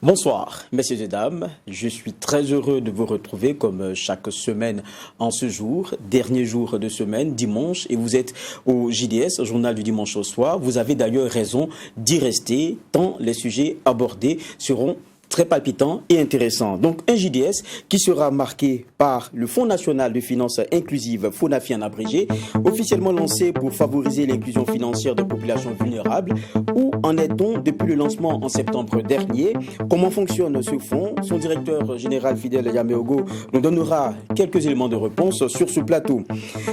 Bonsoir, messieurs et dames. Je suis très heureux de vous retrouver comme chaque semaine en ce jour, dernier jour de semaine, dimanche, et vous êtes au JDS, journal du dimanche au soir. Vous avez d'ailleurs raison d'y rester, tant les sujets abordés seront très palpitant et intéressant. Donc un JDS qui sera marqué par le Fonds national de finances inclusives, FONAFI en abrégé, officiellement lancé pour favoriser l'inclusion financière des populations vulnérables. Où en est-on depuis le lancement en septembre dernier? Comment fonctionne ce fonds? Son directeur général Fidèle Yameogo nous donnera quelques éléments de réponse sur ce plateau.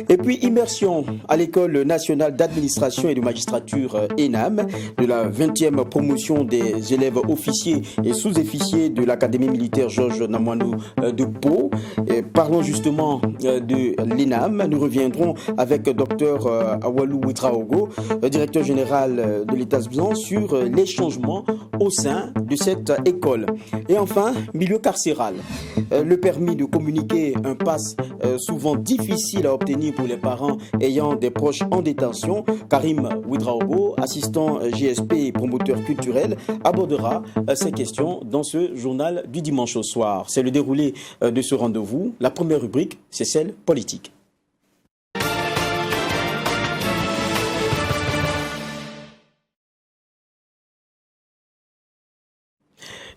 Et puis immersion à l'école nationale d'administration et de magistrature ENAM de la 20e promotion des élèves officiers et sous-officiers de l'Académie militaire Georges Namouanou de Pau. Et parlons justement de l'ENAM. Nous reviendrons avec Dr Awalou Ouedraogo, directeur général de l'État-Blanc, sur les changements au sein de cette école. Et enfin, milieu carcéral. Le permis de communiquer, un pass souvent difficile à obtenir pour les parents ayant des proches en détention. Karim Ouedraogo, assistant GSP et promoteur culturel, abordera ces questions dans ce journal du dimanche au soir. C'est le déroulé de ce rendez-vous. La première rubrique, c'est celle politique.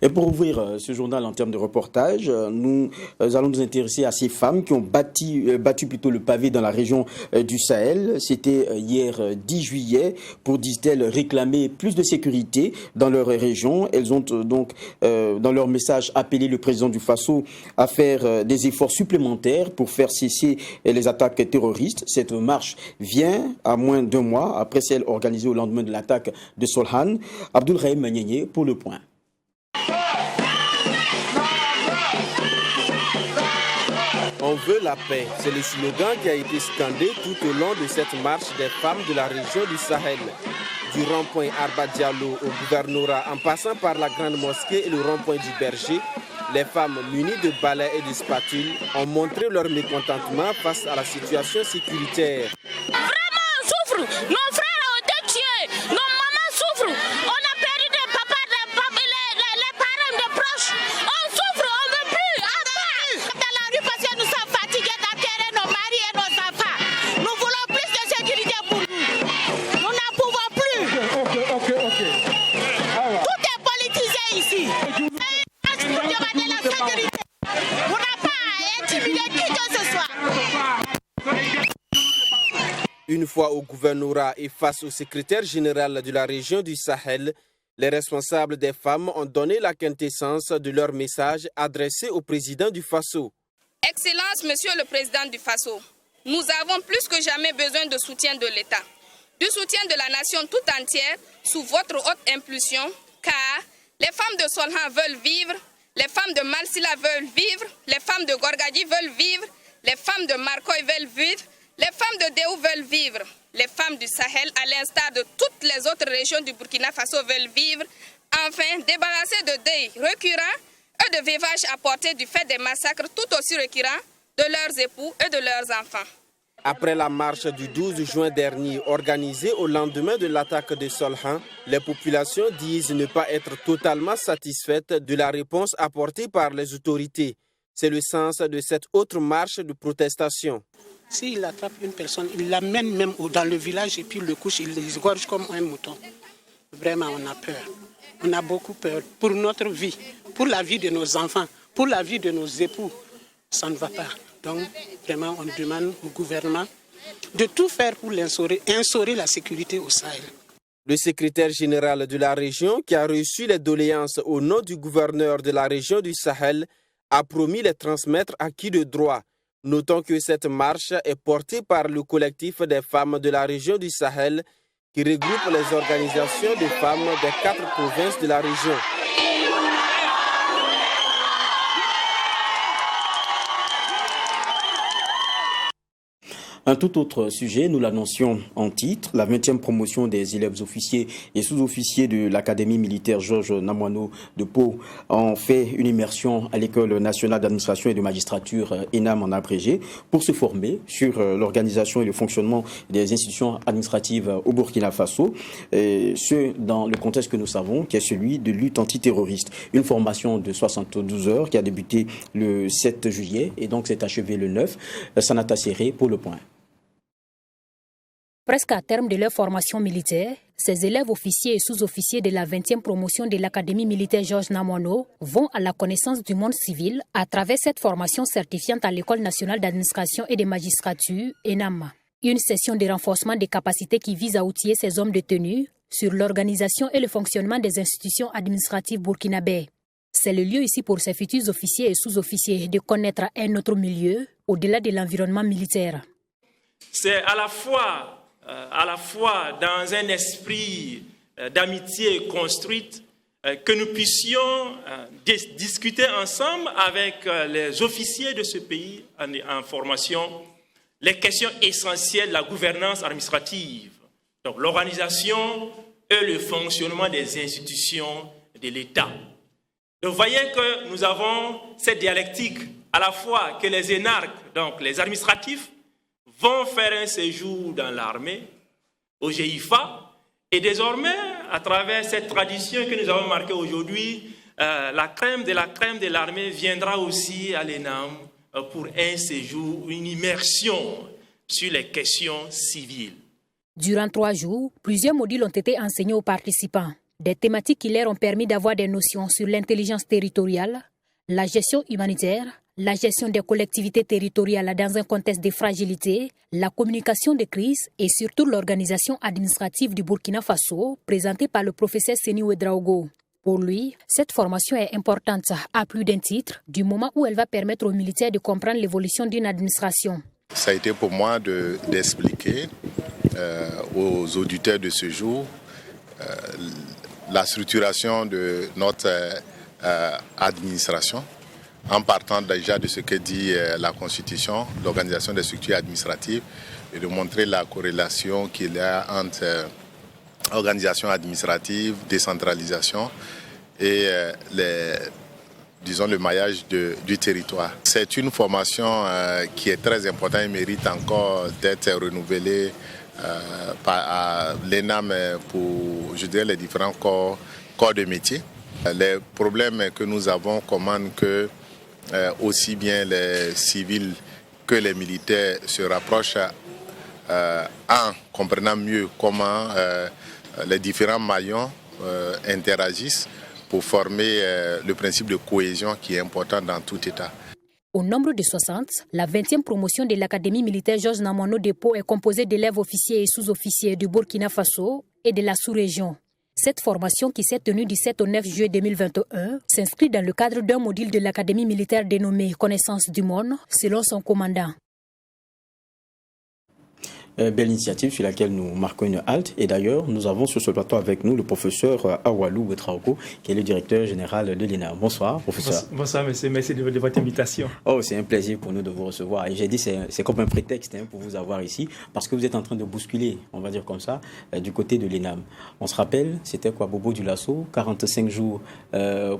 Et pour ouvrir ce journal en termes de reportage, nous allons nous intéresser à ces femmes qui ont battu plutôt le pavé dans la région du Sahel. C'était hier 10 juillet pour, disent-elles, réclamer plus de sécurité dans leur région. Elles ont donc, dans leur message, appelé le président du Faso à faire des efforts supplémentaires pour faire cesser les attaques terroristes. Cette marche vient à moins d'un mois après celle organisée au lendemain de l'attaque de Solhan. Abdoul Rahim Magnénié pour le point. On veut la paix. C'est le slogan qui a été scandé tout au long de cette marche des femmes de la région du Sahel. Du rond-point Arba Diallo au gouvernorat en passant par la grande mosquée et le rond-point du Berger, les femmes munies de balais et de spatules ont montré leur mécontentement face à la situation sécuritaire. Vraiment, on souffre. Nos frères ont été tués. Nos mamans souffrent. On a perdu des papas, les parents, des proches. On souffre, on ne veut plus. Dans la rue parce que nous sommes fatigués d'enterrer nos maris et nos enfants. Nous voulons plus de sécurité pour nous. Nous n'en pouvons plus. Tout est politisé ici. Pour demander la sécurité. On n'a pas à intimider qui que ce soit. Une fois au gouvernorat et face au secrétaire général de la région du Sahel, les responsables des femmes ont donné la quintessence de leur message adressé au président du Faso. Excellence, Monsieur le Président du Faso, nous avons plus que jamais besoin de soutien de l'État, du soutien de la nation tout entière sous votre haute impulsion, car les femmes de Solhan veulent vivre, les femmes de Malsila veulent vivre, les femmes de Gorgadi veulent vivre, les femmes de Marcoy veulent vivre, les femmes de Déou veulent vivre. Les femmes du Sahel, à l'instar de toutes les autres régions du Burkina Faso, veulent vivre. Enfin, débarrassées de deuils récurrents et de vévages apportés du fait des massacres tout aussi récurrents de leurs époux et de leurs enfants. Après la marche du 12 juin dernier, organisée au lendemain de l'attaque de Solhan, les populations disent ne pas être totalement satisfaites de la réponse apportée par les autorités. C'est le sens de cette autre marche de protestation. S'il attrape une personne, il l'amène même dans le village et puis il le couche, il l'égorge comme un mouton. Vraiment, on a peur. On a beaucoup peur pour notre vie, pour la vie de nos enfants, pour la vie de nos époux. Ça ne va pas. Donc, vraiment, on demande au gouvernement de tout faire pour instaurer la sécurité au Sahel. Le secrétaire général de la région, qui a reçu les doléances au nom du gouverneur de la région du Sahel, a promis les transmettre à qui de droit. Notons que cette marche est portée par le collectif des femmes de la région du Sahel qui regroupe les organisations de femmes des 4 provinces de la région. Un tout autre sujet, nous l'annoncions en titre, la 20e promotion des élèves officiers et sous-officiers de l'Académie militaire Georges Namoineau de Pau ont fait une immersion à l'École nationale d'administration et de magistrature ENAM en abrégé pour se former sur l'organisation et le fonctionnement des institutions administratives au Burkina Faso, et ce dans le contexte que nous savons qui est celui de lutte antiterroriste. Une formation de 72 heures qui a débuté le 7 juillet et donc s'est achevée le 9. Sanata Serré pour le point. Presque à terme de leur formation militaire, ces élèves officiers et sous-officiers de la 20e promotion de l'Académie militaire Georges Namoineau vont à la connaissance du monde civil à travers cette formation certifiante à l'École nationale d'administration et de magistrature, ENAM. Une session de renforcement des capacités qui vise à outiller ces hommes de tenue sur l'organisation et le fonctionnement des institutions administratives burkinabées. C'est le lieu ici pour ces futurs officiers et sous-officiers de connaître un autre milieu au-delà de l'environnement militaire. C'est à la fois dans un esprit d'amitié construite que nous puissions discuter ensemble avec les officiers de ce pays en formation les questions essentielles de la gouvernance administrative, donc l'organisation et le fonctionnement des institutions de l'État. Vous voyez que nous avons cette dialectique à la fois que les énarques, donc les administratifs, vont faire un séjour dans l'armée, au GIFA, et désormais, à travers cette tradition que nous avons marquée aujourd'hui, la crème de l'armée viendra aussi à l'ENAM pour un séjour, une immersion sur les questions civiles. Durant 3 jours, plusieurs modules ont été enseignés aux participants. Des thématiques qui leur ont permis d'avoir des notions sur l'intelligence territoriale, la gestion humanitaire, la gestion des collectivités territoriales dans un contexte de fragilité, la communication de crise et surtout l'organisation administrative du Burkina Faso, présentée par le professeur Seni Ouedraogo. Pour lui, cette formation est importante à plus d'un titre, du moment où elle va permettre aux militaires de comprendre l'évolution d'une administration. Ça a été pour moi d'expliquer aux auditeurs de ce jour la structuration de notre administration, en partant déjà de ce que dit la Constitution, l'organisation des structures administratives, et de montrer la corrélation qu'il y a entre organisation administrative, décentralisation et le maillage du territoire. C'est une formation qui est très importante et mérite encore d'être renouvelée par l'ENAM pour, les différents corps de métier. Les problèmes que nous avons commandent que aussi bien les civils que les militaires se rapprochent en comprenant mieux comment les différents maillons interagissent pour former le principe de cohésion qui est important dans tout État. Au nombre de 60, la 20e promotion de l'Académie militaire Georges Namoineau de Pau est composée d'élèves officiers et sous-officiers du Burkina Faso et de la sous-région. Cette formation, qui s'est tenue du 7 au 9 juillet 2021, s'inscrit dans le cadre d'un module de l'Académie militaire dénommé « Connaissance du monde » selon son commandant. Belle initiative sur laquelle nous marquons une halte. Et d'ailleurs, nous avons sur ce plateau avec nous le professeur Awalou Ouedraogo, qui est le directeur général de l'ENAM. Bonsoir, professeur. Bonsoir, monsieur. Merci de votre invitation. Oh, c'est un plaisir pour nous de vous recevoir. Et j'ai dit c'est comme un prétexte pour vous avoir ici, parce que vous êtes en train de bousculer, on va dire comme ça, du côté de l'ENAM. On se rappelle, c'était quoi, Bobo Dioulasso, 45 jours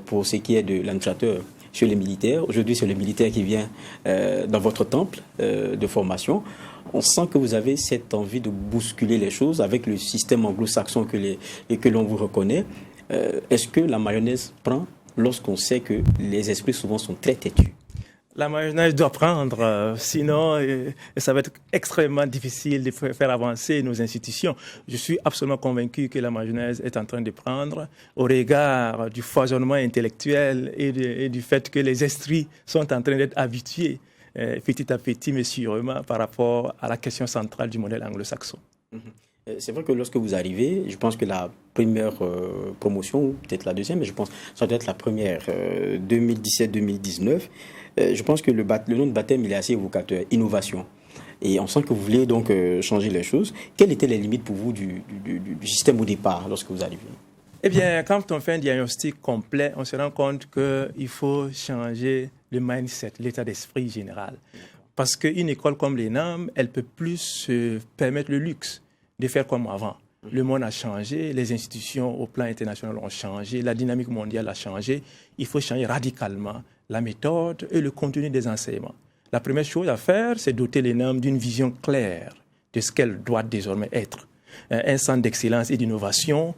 pour ce qui est de l'administrateur chez les militaires. Aujourd'hui, c'est le militaire qui vient dans votre temple de formation. On sent que vous avez cette envie de bousculer les choses avec le système anglo-saxon que l'on vous reconnaît. Est-ce que la mayonnaise prend lorsqu'on sait que les esprits souvent sont très têtus? La mayonnaise doit prendre, sinon ça va être extrêmement difficile de faire avancer nos institutions. Je suis absolument convaincu que la mayonnaise est en train de prendre au regard du foisonnement intellectuel et du fait que les esprits sont en train d'être habitués petit à petit, mais sûrement, par rapport à la question centrale du modèle anglo-saxon. C'est vrai que lorsque vous arrivez, je pense que la première promotion, ou peut-être la deuxième, mais je pense que ça doit être la première, 2017-2019, je pense que le nom de baptême il est assez évocateur, innovation. Et on sent que vous voulez donc changer les choses. Quelles étaient les limites pour vous du système au départ lorsque vous arrivez? Eh bien, quand on fait un diagnostic complet, on se rend compte qu'il faut changer le mindset, l'état d'esprit général. Parce qu'une école comme l'ENAM, elle peut plus se permettre le luxe de faire comme avant. Le monde a changé, les institutions au plan international ont changé, la dynamique mondiale a changé. Il faut changer radicalement la méthode et le contenu des enseignements. La première chose à faire, c'est doter l'ENAM d'une vision claire de ce qu'elle doit désormais être. Un centre d'excellence et d'innovation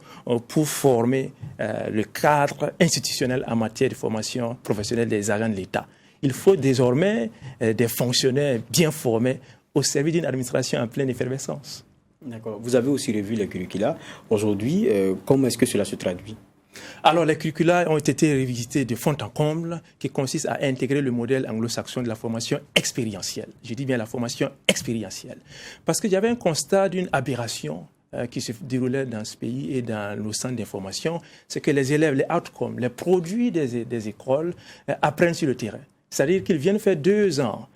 pour former le cadre institutionnel en matière de formation professionnelle des agents de l'État. Il faut désormais des fonctionnaires bien formés au service d'une administration en pleine effervescence. D'accord. Vous avez aussi revu les curricula. Aujourd'hui, comment est-ce que cela se traduit? Alors, les curricula ont été révisités de fond en comble, qui consiste à intégrer le modèle anglo-saxon de la formation expérientielle. Je dis bien la formation expérientielle. Parce qu'il y avait un constat d'une aberration qui se déroulait dans ce pays et dans nos centres d'information, c'est que les élèves, les outcomes, les produits des écoles apprennent sur le terrain. C'est-à-dire qu'ils viennent faire 2 ans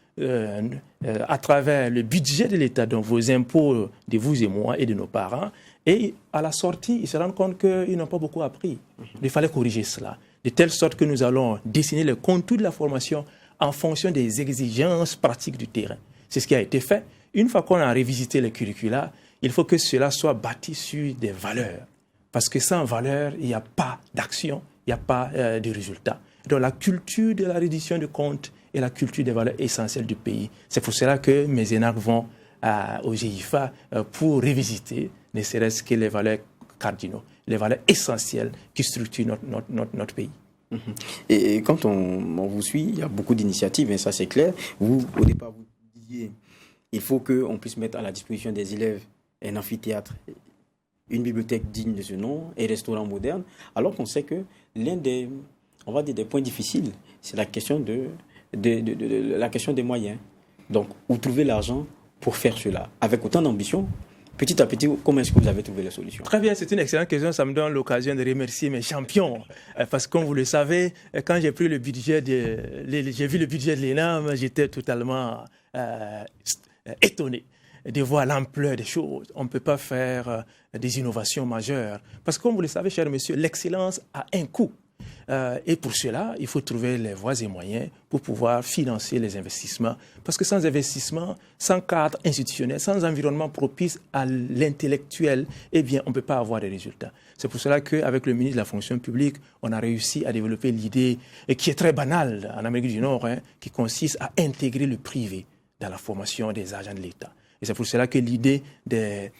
à travers le budget de l'État, donc vos impôts de vous et moi et de nos parents, et à la sortie, ils se rendent compte qu'ils n'ont pas beaucoup appris. Il fallait corriger cela, de telle sorte que nous allons dessiner le contour de la formation en fonction des exigences pratiques du terrain. C'est ce qui a été fait. Une fois qu'on a révisité les curricula, il faut que cela soit bâti sur des valeurs. Parce que sans valeurs, il n'y a pas d'action, il n'y a pas de résultat. Donc la culture de la reddition de comptes et la culture des valeurs essentielles du pays. C'est pour cela que mes énarques vont au GIFA pour revisiter, ne serait-ce que les valeurs cardinaux, les valeurs essentielles qui structurent notre pays. Et quand on vous suit, il y a beaucoup d'initiatives, ça c'est clair. Vous, au départ, vous disiez il faut qu'on puisse mettre à la disposition des élèves un amphithéâtre, une bibliothèque digne de ce nom, et un restaurant moderne, alors qu'on sait que l'un des, on va dire, des points difficiles, c'est la question la question des moyens. Donc, où trouver l'argent pour faire cela? Avec autant d'ambition, petit à petit, comment est-ce que vous avez trouvé la solution? Très bien, c'est une excellente question. Ça me donne l'occasion de remercier mes champions. Parce que, comme vous le savez, quand j'ai pris le budget j'ai vu le budget de l'ENAM, j'étais totalement étonné de voir l'ampleur des choses. On ne peut pas faire des innovations majeures. Parce que, comme vous le savez, cher monsieur, l'excellence a un coût. Et pour cela, il faut trouver les voies et moyens pour pouvoir financer les investissements. Parce que sans investissement, sans cadre institutionnel, sans environnement propice à l'intellectuel, eh bien, on ne peut pas avoir des résultats. C'est pour cela qu'avec le ministre de la fonction publique, on a réussi à développer l'idée qui est très banale en Amérique du Nord, qui consiste à intégrer le privé dans la formation des agents de l'État. Et c'est pour cela que l'idée des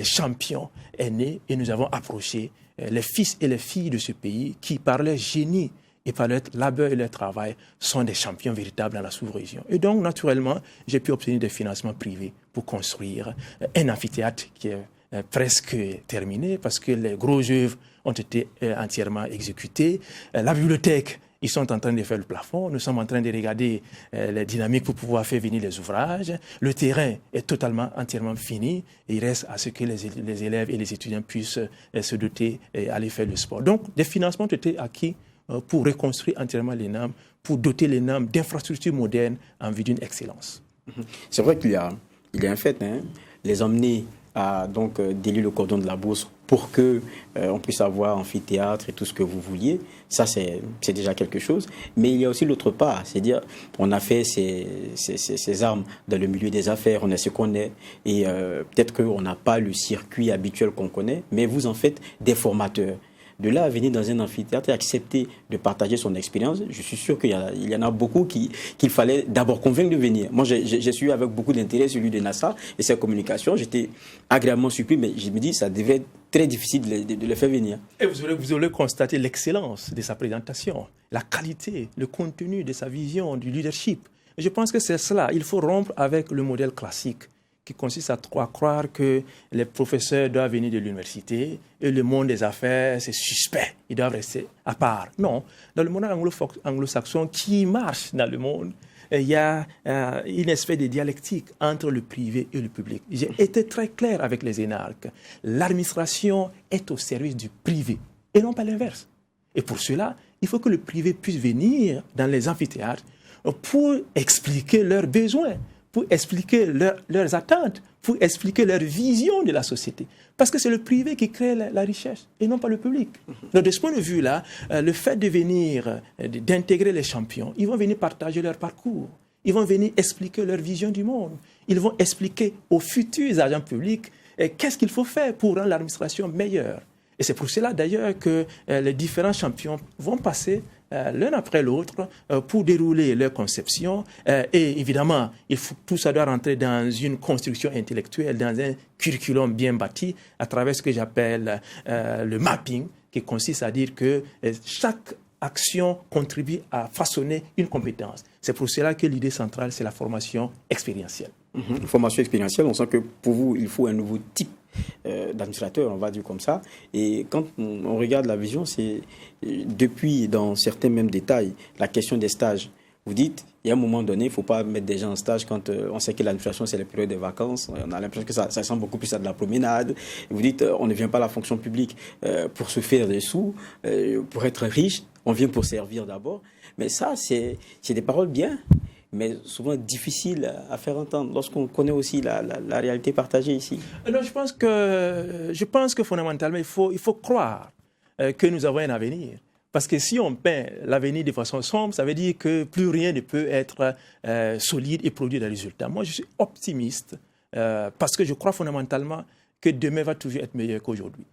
champions est née et nous avons approché les fils et les filles de ce pays qui, par leur génie et par leur labeur et leur travail, sont des champions véritables dans la sous-région. Et donc, naturellement, j'ai pu obtenir des financements privés pour construire un amphithéâtre qui est presque terminé parce que les gros œuvres ont été entièrement exécutées. La bibliothèque, ils sont en train de faire le plafond. Nous sommes en train de regarder les dynamiques pour pouvoir faire venir les ouvrages. Le terrain est entièrement fini. Et il reste à ce que les élèves et les étudiants puissent se doter et aller faire le sport. Donc, des financements ont été acquis pour reconstruire entièrement l'ENAM, pour doter l'ENAM d'infrastructures modernes en vue d'une excellence. C'est vrai qu'il y a un fait, les emmener à donc délier le cordon de la bourse pour que on puisse avoir amphithéâtre et tout ce que vous vouliez. Ça, c'est déjà quelque chose. Mais il y a aussi l'autre part, c'est-à-dire on a fait ces armes dans le milieu des affaires, on est ce qu'on est, et peut-être qu'on n'a pas le circuit habituel qu'on connaît, mais vous en faites des formateurs. De là à venir dans un amphithéâtre et accepter de partager son expérience, je suis sûr qu'il y en a beaucoup qu'il fallait d'abord convaincre de venir. Moi, j'ai suivi avec beaucoup d'intérêt celui de Nassar et sa communication. J'étais agréablement surpris, mais je me dis que ça devait être très difficile de les faire venir. Et vous aurez constaté l'excellence de sa présentation, la qualité, le contenu de sa vision, du leadership. Et je pense que c'est cela. Il faut rompre avec le modèle classique qui consiste à croire que les professeurs doivent venir de l'université et le monde des affaires, c'est suspect. Ils doivent rester à part. Non. Dans le monde anglo-saxon qui marche dans le monde, il y a une espèce de dialectique entre le privé et le public. J'ai été très clair avec les énarques. L'administration est au service du privé et non pas l'inverse. Et pour cela, il faut que le privé puisse venir dans les amphithéâtres pour expliquer leurs besoins, pour expliquer leurs attentes, pour expliquer leur vision de la société. Parce que c'est le privé qui crée la richesse et non pas le public. Donc de ce point de vue-là, le fait de venir, d'intégrer les champions, ils vont venir partager leur parcours. Ils vont venir expliquer leur vision du monde. Ils vont expliquer aux futurs agents publics qu'est-ce qu'il faut faire pour rendre l'administration meilleure. Et c'est pour cela d'ailleurs que les différents champions vont passer l'un après l'autre pour dérouler leur conception. Et évidemment, tout ça doit rentrer dans une construction intellectuelle, dans un curriculum bien bâti, à travers ce que j'appelle le mapping, qui consiste à dire que chaque action contribue à façonner une compétence. C'est pour cela que l'idée centrale, c'est la formation expérientielle. Formation expérientielle, on sent que pour vous, il faut un nouveau type d'administrateur, on va dire comme ça. Et quand on regarde la vision, c'est depuis, dans certains mêmes détails, la question des stages. Vous dites, il y a un moment donné, il ne faut pas mettre des gens en stage quand on sait que l'administration, c'est la période des vacances. On a l'impression que ça ressemble beaucoup plus à de la promenade. Vous dites, on ne vient pas à la fonction publique pour se faire des sous, pour être riche. On vient pour servir d'abord. Mais ça, c'est des paroles bien, mais souvent difficiles à faire entendre lorsqu'on connaît aussi la réalité partagée ici. Alors, je pense que fondamentalement, il faut croire que nous avons un avenir. Parce que si on peint l'avenir de façon sombre, ça veut dire que plus rien ne peut être solide et produire des résultats. Moi, je suis optimiste parce que je crois fondamentalement que demain va toujours être meilleur qu'aujourd'hui.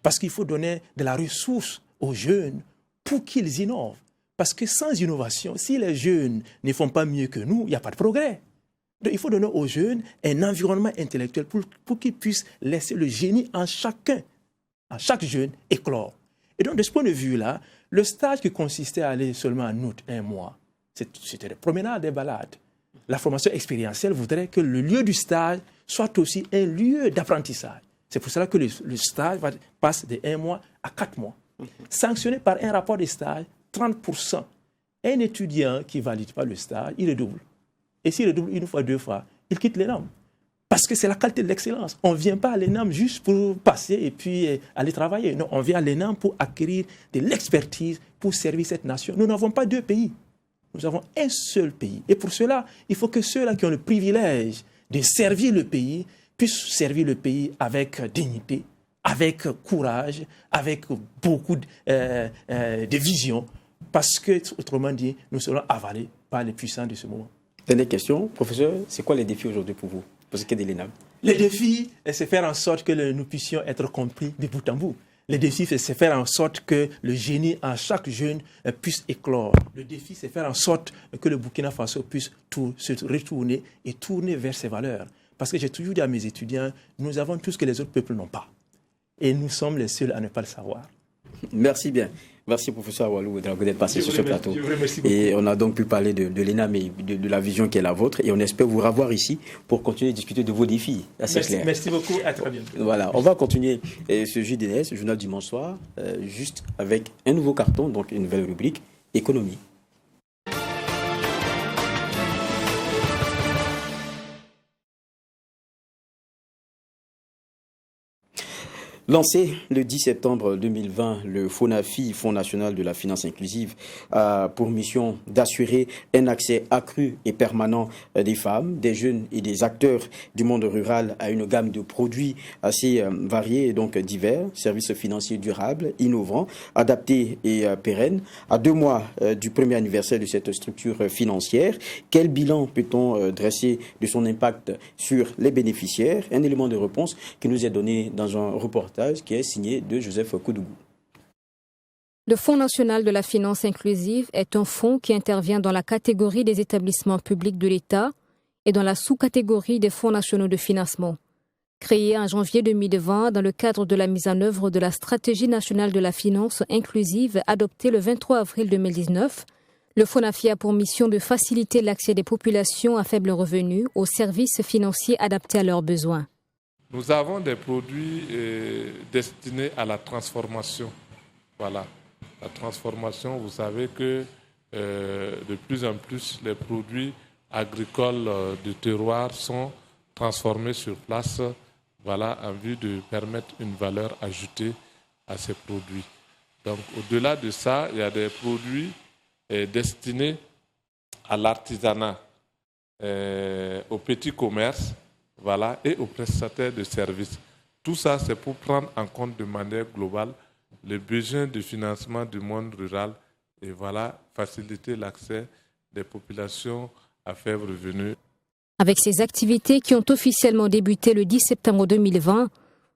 Parce qu'il faut donner de la ressource aux jeunes pour qu'ils innovent. Parce que sans innovation, si les jeunes ne font pas mieux que nous, il n'y a pas de progrès. Donc, il faut donner aux jeunes un environnement intellectuel pour qu'ils puissent laisser le génie en chaque jeune éclore. Et donc, de ce point de vue-là, le stage qui consistait à aller seulement en août, 1 mois, c'était des promenades, des balades. La formation expérientielle voudrait que le lieu du stage soit aussi un lieu d'apprentissage. C'est pour cela que le stage passe de 1 mois à 4 mois. Sanctionné par un rapport de stage, 30%. Un étudiant qui ne valide pas le stage, il redouble. Et s'il redouble 1 fois, 2 fois, il quitte l'ENAM. Parce que c'est la qualité de l'excellence. On ne vient pas à l'ENAM juste pour passer et puis aller travailler. Non, on vient à l'ENAM pour acquérir de l'expertise pour servir cette nation. Nous n'avons pas 2 pays. Nous avons un seul pays. Et pour cela, il faut que ceux-là qui ont le privilège de servir le pays puissent servir le pays avec dignité, avec courage, avec beaucoup de vision. Parce que, autrement dit, nous serons avalés par les puissants de ce moment. Dernière question, professeur, c'est quoi les défis aujourd'hui pour vous, pour ce qui est de l'ENAM? Les défis, c'est faire en sorte que nous puissions être compris de bout en bout. Le défi, c'est faire en sorte que le génie en chaque jeune puisse éclore. Le défi, c'est faire en sorte que le Burkina Faso puisse se retourner et tourner vers ses valeurs. Parce que j'ai toujours dit à mes étudiants, nous avons tout ce que les autres peuples n'ont pas. Et nous sommes les seuls à ne pas le savoir. Merci bien. Merci, professeur Awalou, d'être passé sur ce plateau. Je vous remercie beaucoup. Et on a donc pu parler de l'ENAM et de la vision qui est la vôtre. Et on espère vous revoir ici pour continuer de discuter de vos défis. Merci beaucoup. À très bientôt. Voilà, on va continuer ce JDS, Journal Dimanche Soir, juste avec un nouveau carton, donc une nouvelle rubrique, économie. Lancé le 10 septembre 2020, le FONAFI, Fonds national de la finance inclusive, a pour mission d'assurer un accès accru et permanent des femmes, des jeunes et des acteurs du monde rural à une gamme de produits assez variés et donc divers, services financiers durables, innovants, adaptés et pérennes. À 2 mois du premier anniversaire de cette structure financière, quel bilan peut-on dresser de son impact sur les bénéficiaires? Un élément de réponse qui nous est donné dans un reportage qui est signé de Joseph Koudougou. Le Fonds national de la finance inclusive est un fonds qui intervient dans la catégorie des établissements publics de l'État et dans la sous-catégorie des fonds nationaux de financement. Créé en janvier 2020 dans le cadre de la mise en œuvre de la stratégie nationale de la finance inclusive adoptée le 23 avril 2019, le FONAFI a pour mission de faciliter l'accès des populations à faible revenu aux services financiers adaptés à leurs besoins. Nous avons des produits destinés à la transformation. Voilà. La transformation, vous savez que de plus en plus, les produits agricoles de terroir sont transformés sur place, voilà, en vue de permettre une valeur ajoutée à ces produits. Donc, au-delà de ça, il y a des produits destinés à l'artisanat, au petit commerce, voilà, et aux prestataires de services. Tout ça, c'est pour prendre en compte de manière globale les besoins de financement du monde rural et voilà, faciliter l'accès des populations à faible revenu. Avec ces activités qui ont officiellement débuté le 10 septembre 2020,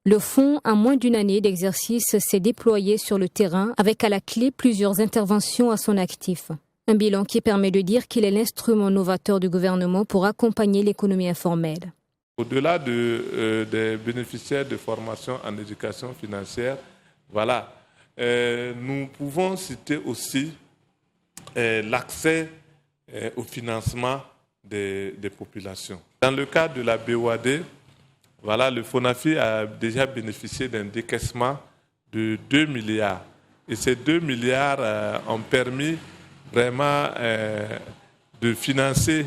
le fonds, en moins d'une année d'exercice, s'est déployé sur le terrain avec à la clé plusieurs interventions à son actif. Un bilan qui permet de dire qu'il est l'instrument novateur du gouvernement pour accompagner l'économie informelle. Au-delà des bénéficiaires de formation en éducation financière, nous pouvons citer aussi l'accès au financement des populations. Dans le cadre de la BOAD, le FONAFI a déjà bénéficié d'un décaissement de 2 milliards. Et ces 2 milliards ont permis vraiment de financer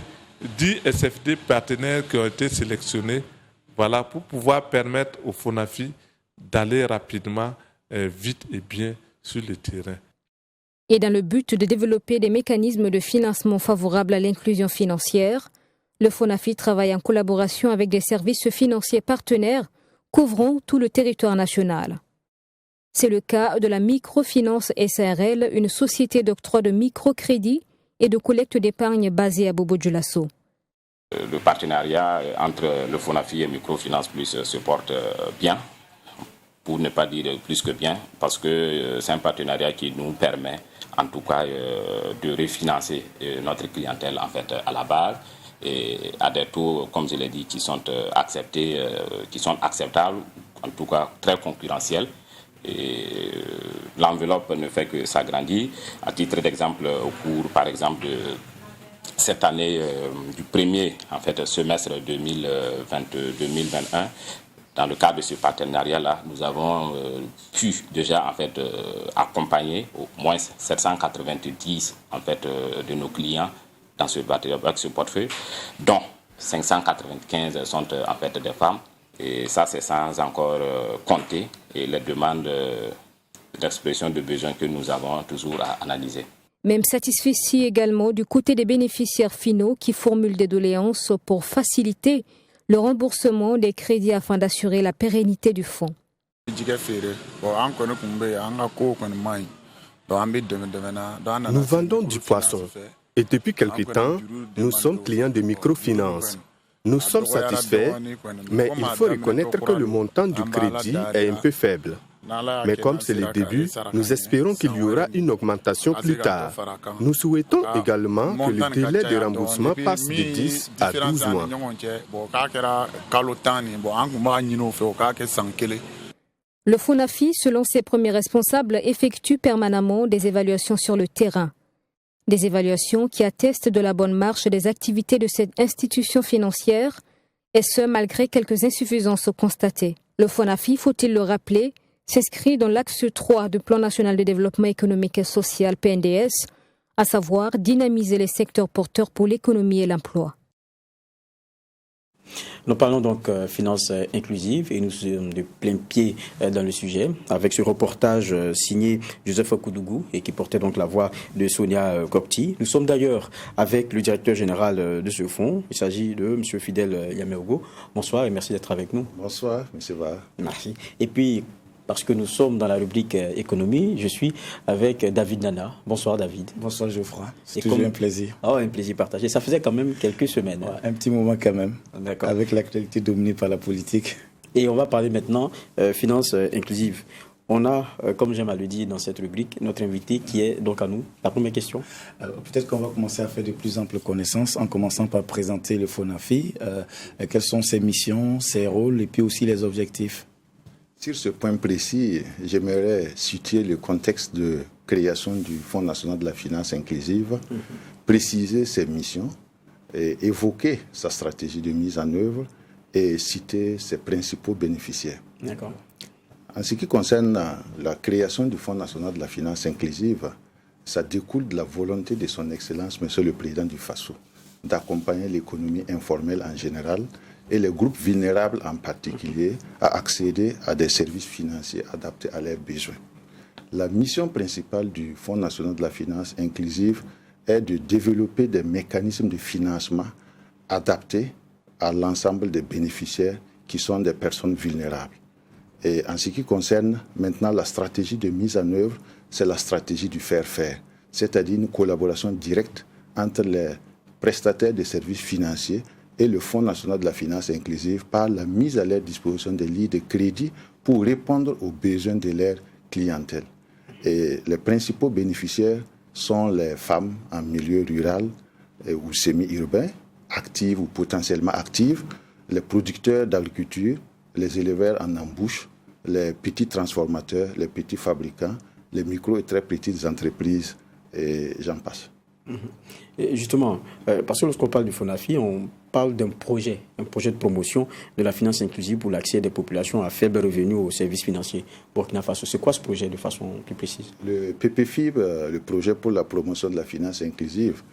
10 SFD partenaires qui ont été sélectionnés pour pouvoir permettre au FONAFI d'aller rapidement, vite et bien sur le terrain. Et dans le but de développer des mécanismes de financement favorables à l'inclusion financière, le FONAFI travaille en collaboration avec des services financiers partenaires couvrant tout le territoire national. C'est le cas de la Microfinance SARL, une société d'octroi de microcrédits et de collecte d'épargne basée à Bobo-Dioulasso. Le partenariat entre le FONAFI et Microfinance Plus se porte bien, pour ne pas dire plus que bien, parce que c'est un partenariat qui nous permet en tout cas de refinancer notre clientèle en fait à la base et à des taux, comme je l'ai dit, qui sont acceptés, qui sont acceptables, en tout cas très concurrentiels. Et l'enveloppe ne fait que s'agrandir. À titre d'exemple, au cours, par exemple, de cette année, du premier semestre 2020-2021, dans le cadre de ce partenariat-là, nous avons pu déjà accompagner au moins 790 de nos clients dans ce portefeuille, dont 595 sont des femmes. Et ça, c'est sans encore compter et les demandes d'expression de besoins que nous avons toujours à analyser. Même satisfait également du côté des bénéficiaires finaux qui formulent des doléances pour faciliter le remboursement des crédits afin d'assurer la pérennité du fonds. Nous vendons du poisson et depuis quelque temps, nous sommes clients de microfinance. Nous sommes satisfaits, mais il faut reconnaître que le montant du crédit est un peu faible. Mais comme c'est le début, nous espérons qu'il y aura une augmentation plus tard. Nous souhaitons également que le délai de remboursement passe de 10 à 12 mois. Le FONAFI, selon ses premiers responsables, effectue permanemment des évaluations sur le terrain. Des évaluations qui attestent de la bonne marche des activités de cette institution financière, et ce, malgré quelques insuffisances constatées. Le FONAFI, faut-il le rappeler, s'inscrit dans l'axe 3 du Plan national de développement économique et social PNDS, à savoir dynamiser les secteurs porteurs pour l'économie et l'emploi. Nous parlons donc finances inclusives et nous sommes de plein pied dans le sujet avec ce reportage signé Joseph Koudougou et qui portait donc la voix de Sonia Kokti. Nous sommes d'ailleurs avec le directeur général de ce fonds. Il s'agit de M. Fidèle Yameogo. Bonsoir et merci d'être avec nous. Bonsoir, M. Va. Merci. Et puis, parce que nous sommes dans la rubrique économie, je suis avec David Nana. Bonsoir David. Bonsoir Geoffroy. C'est toujours un plaisir. Oh, un plaisir partagé. Ça faisait quand même quelques semaines. Ouais, un petit moment quand même. D'accord. Avec l'actualité dominée par la politique. Et on va parler maintenant finances inclusives. On a, comme j'aime à le dire dans cette rubrique, notre invité qui est donc à nous. La première question. Peut-être qu'on va commencer à faire de plus amples connaissances en commençant par présenter le FONAFI. Quelles sont ses missions, ses rôles et puis aussi les objectifs? Sur ce point précis, j'aimerais situer le contexte de création du Fonds national de la finance inclusive, préciser ses missions, et évoquer sa stratégie de mise en œuvre et citer ses principaux bénéficiaires. D'accord. En ce qui concerne la création du Fonds national de la finance inclusive, ça découle de la volonté de son Excellence, Monsieur le Président du FASO, d'accompagner l'économie informelle en général et les groupes vulnérables en particulier à accéder à des services financiers adaptés à leurs besoins. La mission principale du Fonds national de la finance inclusive est de développer des mécanismes de financement adaptés à l'ensemble des bénéficiaires qui sont des personnes vulnérables. Et en ce qui concerne maintenant la stratégie de mise en œuvre, c'est la stratégie du faire-faire, c'est-à-dire une collaboration directe entre les prestataires de services financiers et le Fonds national de la finance inclusive par la mise à leur disposition des lignes de crédit pour répondre aux besoins de leur clientèle. Et les principaux bénéficiaires sont les femmes en milieu rural ou semi-urbain, actives ou potentiellement actives, les producteurs d'agriculture, les éleveurs en embouche, les petits transformateurs, les petits fabricants, les micro et très petites entreprises, et j'en passe. Et justement, parce que lorsqu'on parle du FONAFI, on parle d'un projet de promotion de la finance inclusive pour l'accès des populations à faible revenu aux services financiers Burkina Faso. C'est quoi ce projet de façon plus précise? Le PPFIB, le projet pour la promotion de la finance inclusive,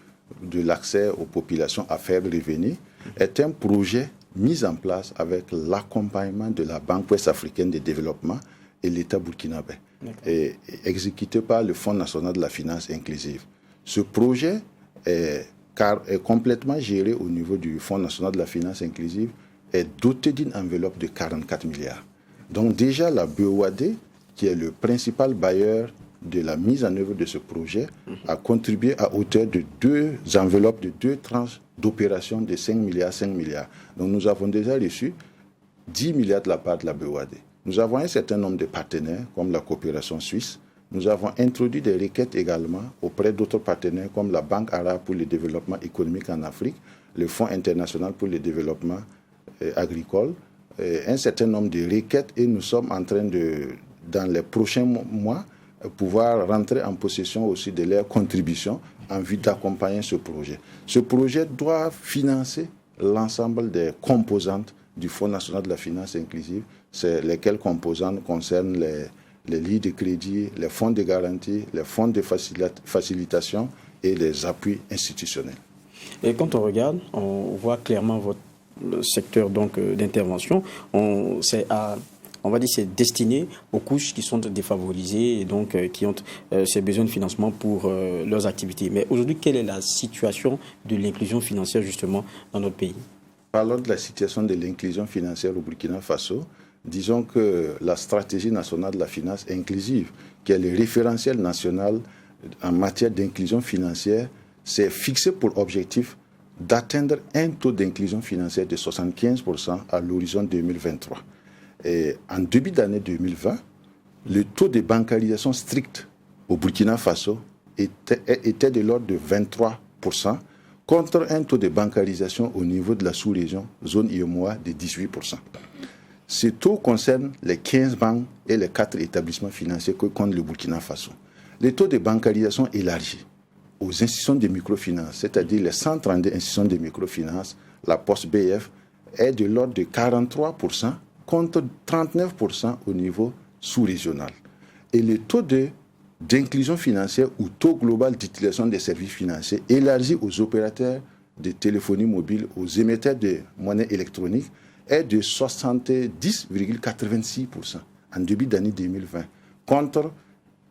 de l'accès aux populations à faible revenu, est un projet mis en place avec l'accompagnement de la Banque ouest-africaine de développement et l'État burkinabé, et exécuté par le Fonds national de la finance inclusive. Ce projet est complètement géré au niveau du Fonds national de la finance inclusive, est doté d'une enveloppe de 44 milliards. Donc déjà, la BOAD, qui est le principal bailleur de la mise en œuvre de ce projet, a contribué à hauteur de 2 enveloppes de 2 tranches d'opérations de 5 milliards. Donc nous avons déjà reçu 10 milliards de la part de la BOAD. Nous avons un certain nombre de partenaires, comme la coopération suisse. Nous avons introduit des requêtes également auprès d'autres partenaires comme la Banque arabe pour le développement économique en Afrique, le Fonds international pour le développement agricole, un certain nombre de requêtes, et nous sommes en train de, dans les prochains mois, pouvoir rentrer en possession aussi de leurs contributions en vue d'accompagner ce projet. Ce projet doit financer l'ensemble des composantes du Fonds national de la finance inclusive, lesquelles composantes concernent les lignes de crédit, les fonds de garantie, les fonds de facilitation et les appuis institutionnels. Et quand on regarde, on voit clairement le secteur d'intervention. On va dire c'est destiné aux couches qui sont défavorisées et donc qui ont ces besoins de financement pour leurs activités. Mais aujourd'hui, quelle est la situation de l'inclusion financière justement dans notre pays? Parlons de la situation de l'inclusion financière au Burkina Faso. Disons que la stratégie nationale de la finance inclusive, qui est le référentiel national en matière d'inclusion financière, s'est fixé pour objectif d'atteindre un taux d'inclusion financière de 75% à l'horizon 2023. Et en début d'année 2020, le taux de bancarisation stricte au Burkina Faso était de l'ordre de 23%, contre un taux de bancarisation au niveau de la sous-région, zone IOMOA, de 18%. Ce taux concerne les 15 banques et les 4 établissements financiers que compte le Burkina Faso. Le taux de bancarisation élargi aux institutions de microfinance, c'est-à-dire les 132 institutions de microfinance, la Poste BF, est de l'ordre de 43%, contre 39% au niveau sous-régional. Et le taux d'inclusion financière ou taux global d'utilisation des services financiers élargi aux opérateurs de téléphonie mobile, aux émetteurs de monnaie électronique, est de 70,86% en début d'année 2020, contre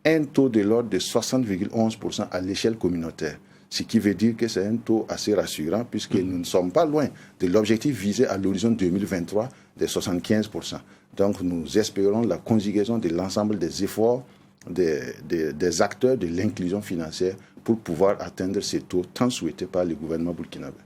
un taux de l'ordre de 60,11% à l'échelle communautaire. Ce qui veut dire que c'est un taux assez rassurant puisque nous ne sommes pas loin de l'objectif visé à l'horizon 2023 de 75%. Donc nous espérons la conjugaison de l'ensemble des efforts des acteurs de l'inclusion financière pour pouvoir atteindre ces taux tant souhaités par le gouvernement burkinabé.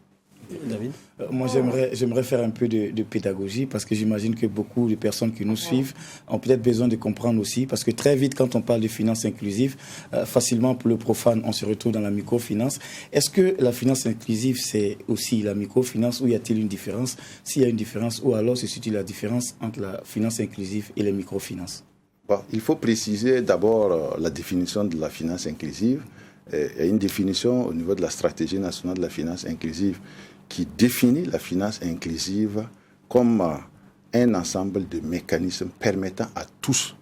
David? Moi, j'aimerais faire un peu de pédagogie parce que j'imagine que beaucoup de personnes qui nous suivent ont peut-être besoin de comprendre aussi, parce que très vite, quand on parle de finance inclusive, facilement pour le profane, on se retrouve dans la microfinance. Est-ce que la finance inclusive, c'est aussi la microfinance, ou y a-t-il une différence? S'il y a une différence, ou alors se situe la différence entre la finance inclusive et les microfinances? Bon, il faut préciser d'abord la définition de la finance inclusive. Il y a une définition au niveau de la stratégie nationale de la finance inclusive qui définit la finance inclusive comme un ensemble de mécanismes permettant à tous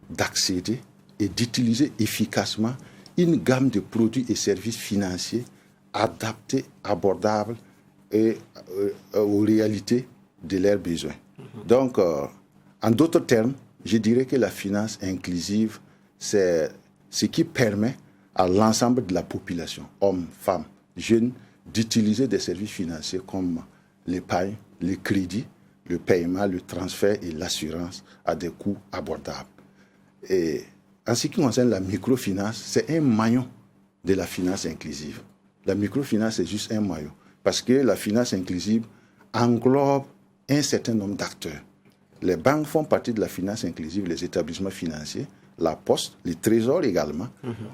d'accéder et d'utiliser efficacement une gamme de produits et services financiers adaptés, abordables et aux réalités de leurs besoins. Donc, en d'autres termes, je dirais que la finance inclusive, c'est ce qui permet à l'ensemble de la population, hommes, femmes, jeunes, d'utiliser des services financiers comme l'épargne, le crédit, le paiement, le transfert et l'assurance à des coûts abordables. Et en ce qui concerne la microfinance, c'est un maillon de la finance inclusive. La microfinance, c'est juste un maillot. Parce que la finance inclusive englobe un certain nombre d'acteurs. Les banques font partie de la finance inclusive, les établissements financiers, la poste, les trésors également,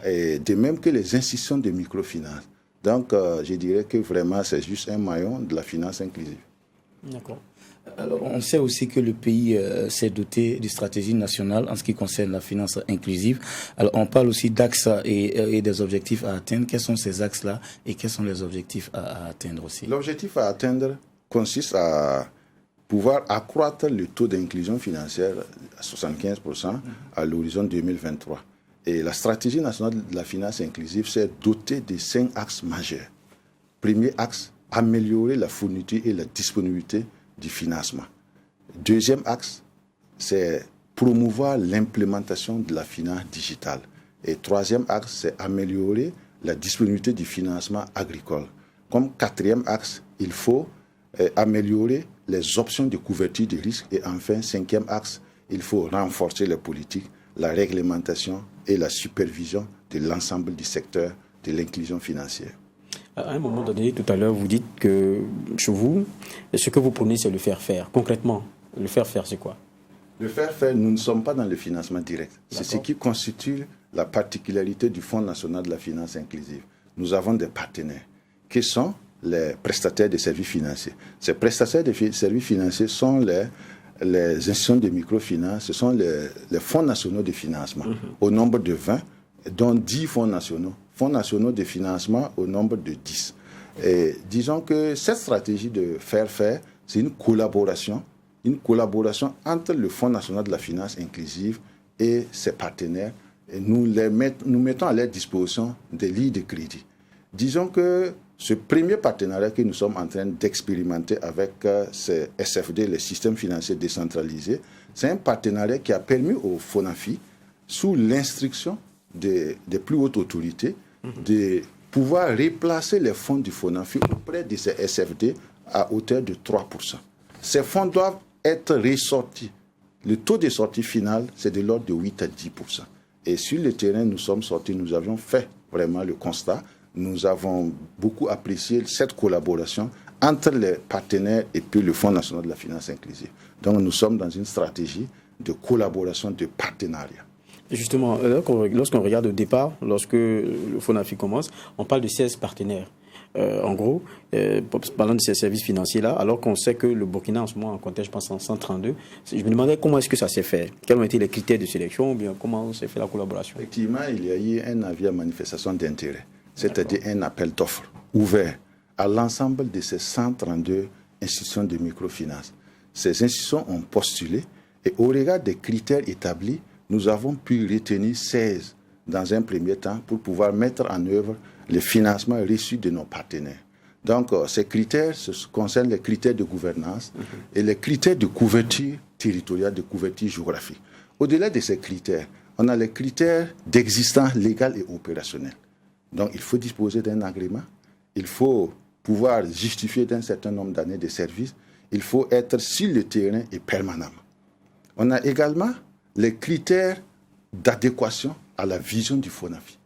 et de même que les institutions de microfinance. Donc, je dirais que vraiment, c'est juste un maillon de la finance inclusive. D'accord. Alors, on sait aussi que le pays s'est doté d'une stratégie nationale en ce qui concerne la finance inclusive. Alors, on parle aussi d'axes et des objectifs à atteindre. Quels sont ces axes-là et quels sont les objectifs à atteindre aussi? L'objectif à atteindre consiste à pouvoir accroître le taux d'inclusion financière à 75% à l'horizon 2023. Et la stratégie nationale de la finance inclusive s'est dotée de 5 axes majeurs. Premier axe, améliorer la fourniture et la disponibilité du financement. Deuxième axe, c'est promouvoir l'implémentation de la finance digitale. Et troisième axe, c'est améliorer la disponibilité du financement agricole. Comme quatrième axe, il faut améliorer les options de couverture des risques. Et enfin, cinquième axe, il faut renforcer les politiques, la réglementation et la supervision de l'ensemble du secteur de l'inclusion financière. À un moment donné, tout à l'heure, vous dites que chez vous, ce que vous prenez, c'est le faire-faire. Concrètement, le faire-faire, c'est quoi? Le faire-faire, nous ne sommes pas dans le financement direct. C'est ce qui constitue la particularité du Fonds national de la finance inclusive. Nous avons des partenaires qui sont les prestataires de services financiers. Ces prestataires de services financiers sont les institutions de microfinance, ce sont les fonds nationaux de financement, au nombre de 20, dont 10 fonds nationaux de financement au nombre de 10. Et disons que cette stratégie de faire-faire, c'est une collaboration entre le Fonds national de la finance inclusive et ses partenaires. Et nous mettons à leur disposition des lignes de crédit. Disons que ce premier partenariat que nous sommes en train d'expérimenter avec ces SFD, les systèmes financiers décentralisés, c'est un partenariat qui a permis au FONAFI, sous l'instruction des plus hautes autorités, de pouvoir replacer les fonds du FONAFI auprès de ces SFD à hauteur de 3%. Ces fonds doivent être ressortis. Le taux de sortie final, c'est de l'ordre de 8 à 10%. Et sur le terrain, nous sommes sortis, nous avions fait vraiment le constat. Nous avons beaucoup apprécié cette collaboration entre les partenaires et puis le Fonds national de la finance inclusive. Donc nous sommes dans une stratégie de collaboration, de partenariat. Justement, lorsqu'on regarde au départ, lorsque le FONAFI commence, on parle de 16 partenaires. En gros, parlant de ces services financiers-là, alors qu'on sait que le Burkina en ce moment en comptait, je pense, en 132, je me demandais comment est-ce que ça s'est fait? Quels ont été les critères de sélection ou bien comment s'est fait la collaboration? Effectivement, il y a eu un avis à manifestation d'intérêt, c'est-à-dire un appel d'offres ouvert à l'ensemble de ces 132 institutions de microfinance. Ces institutions ont postulé et au regard des critères établis, nous avons pu retenir 16 dans un premier temps pour pouvoir mettre en œuvre les financements reçus de nos partenaires. Donc, ces critères concernent les critères de gouvernance et les critères de couverture territoriale, de couverture géographique. Au-delà de ces critères, on a les critères d'existence légale et opérationnelle. Donc, il faut disposer d'un agrément, il faut pouvoir justifier d'un certain nombre d'années de service, il faut être sur le terrain et permanemment. On a également les critères d'adéquation à la vision du FONAFI.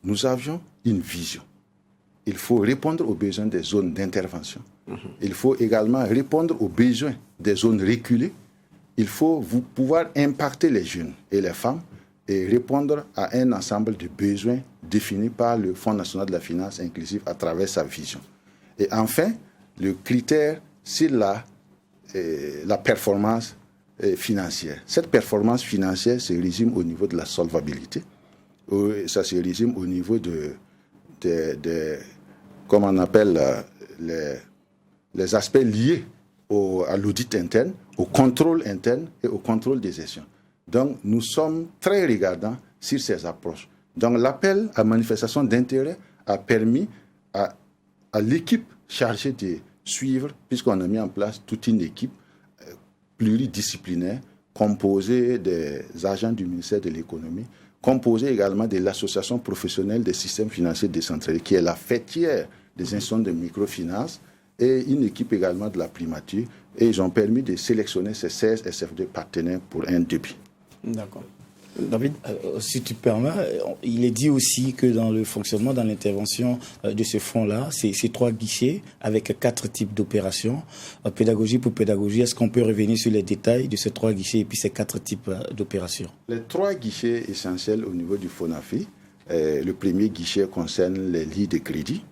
Nous avions une vision. Il faut répondre aux besoins des zones d'intervention. Il faut également répondre aux besoins des zones reculées. Il faut pouvoir impacter les jeunes et les femmes et répondre à un ensemble de besoins définis par le Fonds national de la finance inclusive à travers sa vision. Et enfin, le critère, c'est la performance financière. Cette performance financière se résume au niveau de la solvabilité. Ça se résume au niveau comment on appelle, les aspects liés à l'audit interne, au contrôle interne et au contrôle des gestions. Donc, nous sommes très regardants sur ces approches. Donc, l'appel à manifestation d'intérêt a permis à l'équipe chargée de suivre, puisqu'on a mis en place toute une équipe pluridisciplinaire composée des agents du ministère de l'économie, composée également de l'association professionnelle des systèmes financiers décentralisés, qui est la fêtière des institutions de microfinance, et une équipe également de la primature. Et ils ont permis de sélectionner ces 16 SFD partenaires pour un début. D'accord. David, si tu permets, il est dit aussi que dans le fonctionnement, dans l'intervention de ce fonds-là, c'est 3 guichets avec 4 types d'opérations. Pédagogie pour pédagogie, est-ce qu'on peut revenir sur les détails de ces 3 guichets et puis ces 4 types d'opérations? Les 3 guichets essentiels au niveau du FONAFI, le premier guichet concerne les lignes de crédit,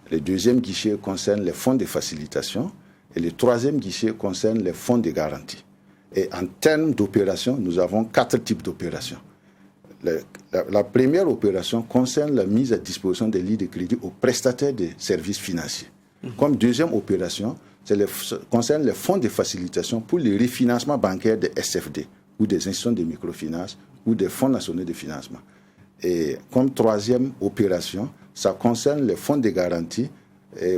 le deuxième guichet concerne les fonds de facilitation et le troisième guichet concerne les fonds de garantie. Et en termes d'opérations, nous avons 4 types d'opérations. La première opération concerne la mise à disposition des lignes de crédit aux prestataires de services financiers. Comme deuxième opération, concerne les fonds de facilitation pour le refinancement bancaire des SFD ou des institutions de microfinance ou des fonds nationaux de financement. Et comme troisième opération, ça concerne les fonds de garantie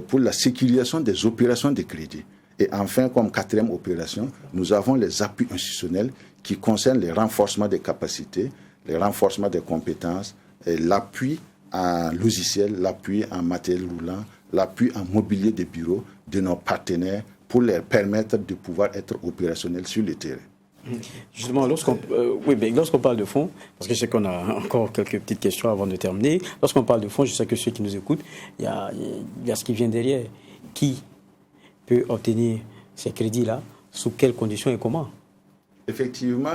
pour la sécurisation des opérations de crédit. Et enfin, comme quatrième opération, nous avons les appuis institutionnels qui concernent le renforcement des capacités, le renforcement des compétences, l'appui en logiciel, l'appui en matériel roulant, l'appui en mobilier de bureau de nos partenaires pour leur permettre de pouvoir être opérationnels sur le terrain. Justement, lorsqu'on parle de fonds, parce que je sais qu'on a encore quelques petites questions avant de terminer, lorsqu'on parle de fonds, je sais que ceux qui nous écoutent, il y a ce qui vient derrière. Qui peut obtenir ces crédits-là, sous quelles conditions et comment? Effectivement,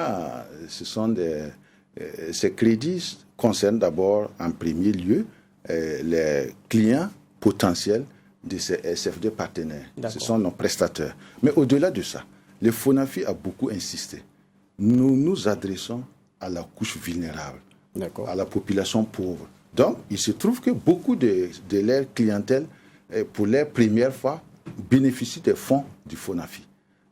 ces crédits concernent d'abord en premier lieu les clients potentiels de ces SFD partenaires. Ce sont nos prestataires. Mais au-delà de ça, le FONAFI a beaucoup insisté. Nous nous adressons à la couche vulnérable, à la population pauvre. Donc, il se trouve que beaucoup de leur clientèle, pour la première fois, bénéficient des fonds du FONAFI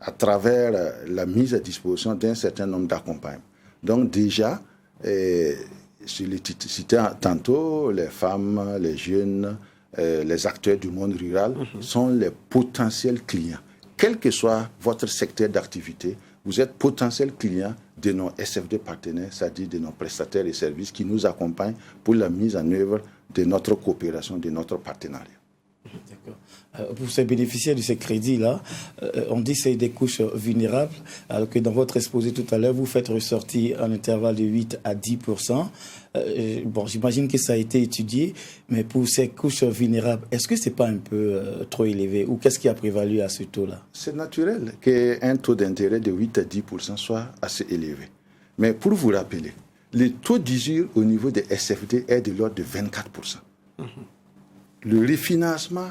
à travers la mise à disposition d'un certain nombre d'accompagnements. Donc déjà, je l'ai cité tantôt, les femmes, les jeunes, les acteurs du monde rural sont les potentiels clients. Quel que soit votre secteur d'activité, vous êtes potentiel client de nos SFD partenaires, c'est-à-dire de nos prestataires et services qui nous accompagnent pour la mise en œuvre de notre coopération, de notre partenariat. D'accord. Pour ces bénéficiaires de ces crédits-là, on dit que c'est des couches vulnérables, alors que dans votre exposé tout à l'heure, vous faites ressortir un intervalle de 8 à 10%. Bon, j'imagine que ça a été étudié, mais pour ces couches vulnérables, est-ce que ce n'est pas un peu trop élevé ou qu'est-ce qui a prévalu à ce taux-là? C'est naturel qu'un taux d'intérêt de 8 à 10% soit assez élevé. Mais pour vous rappeler, le taux d'usure au niveau des SFD est de l'ordre de 24%. Le refinancement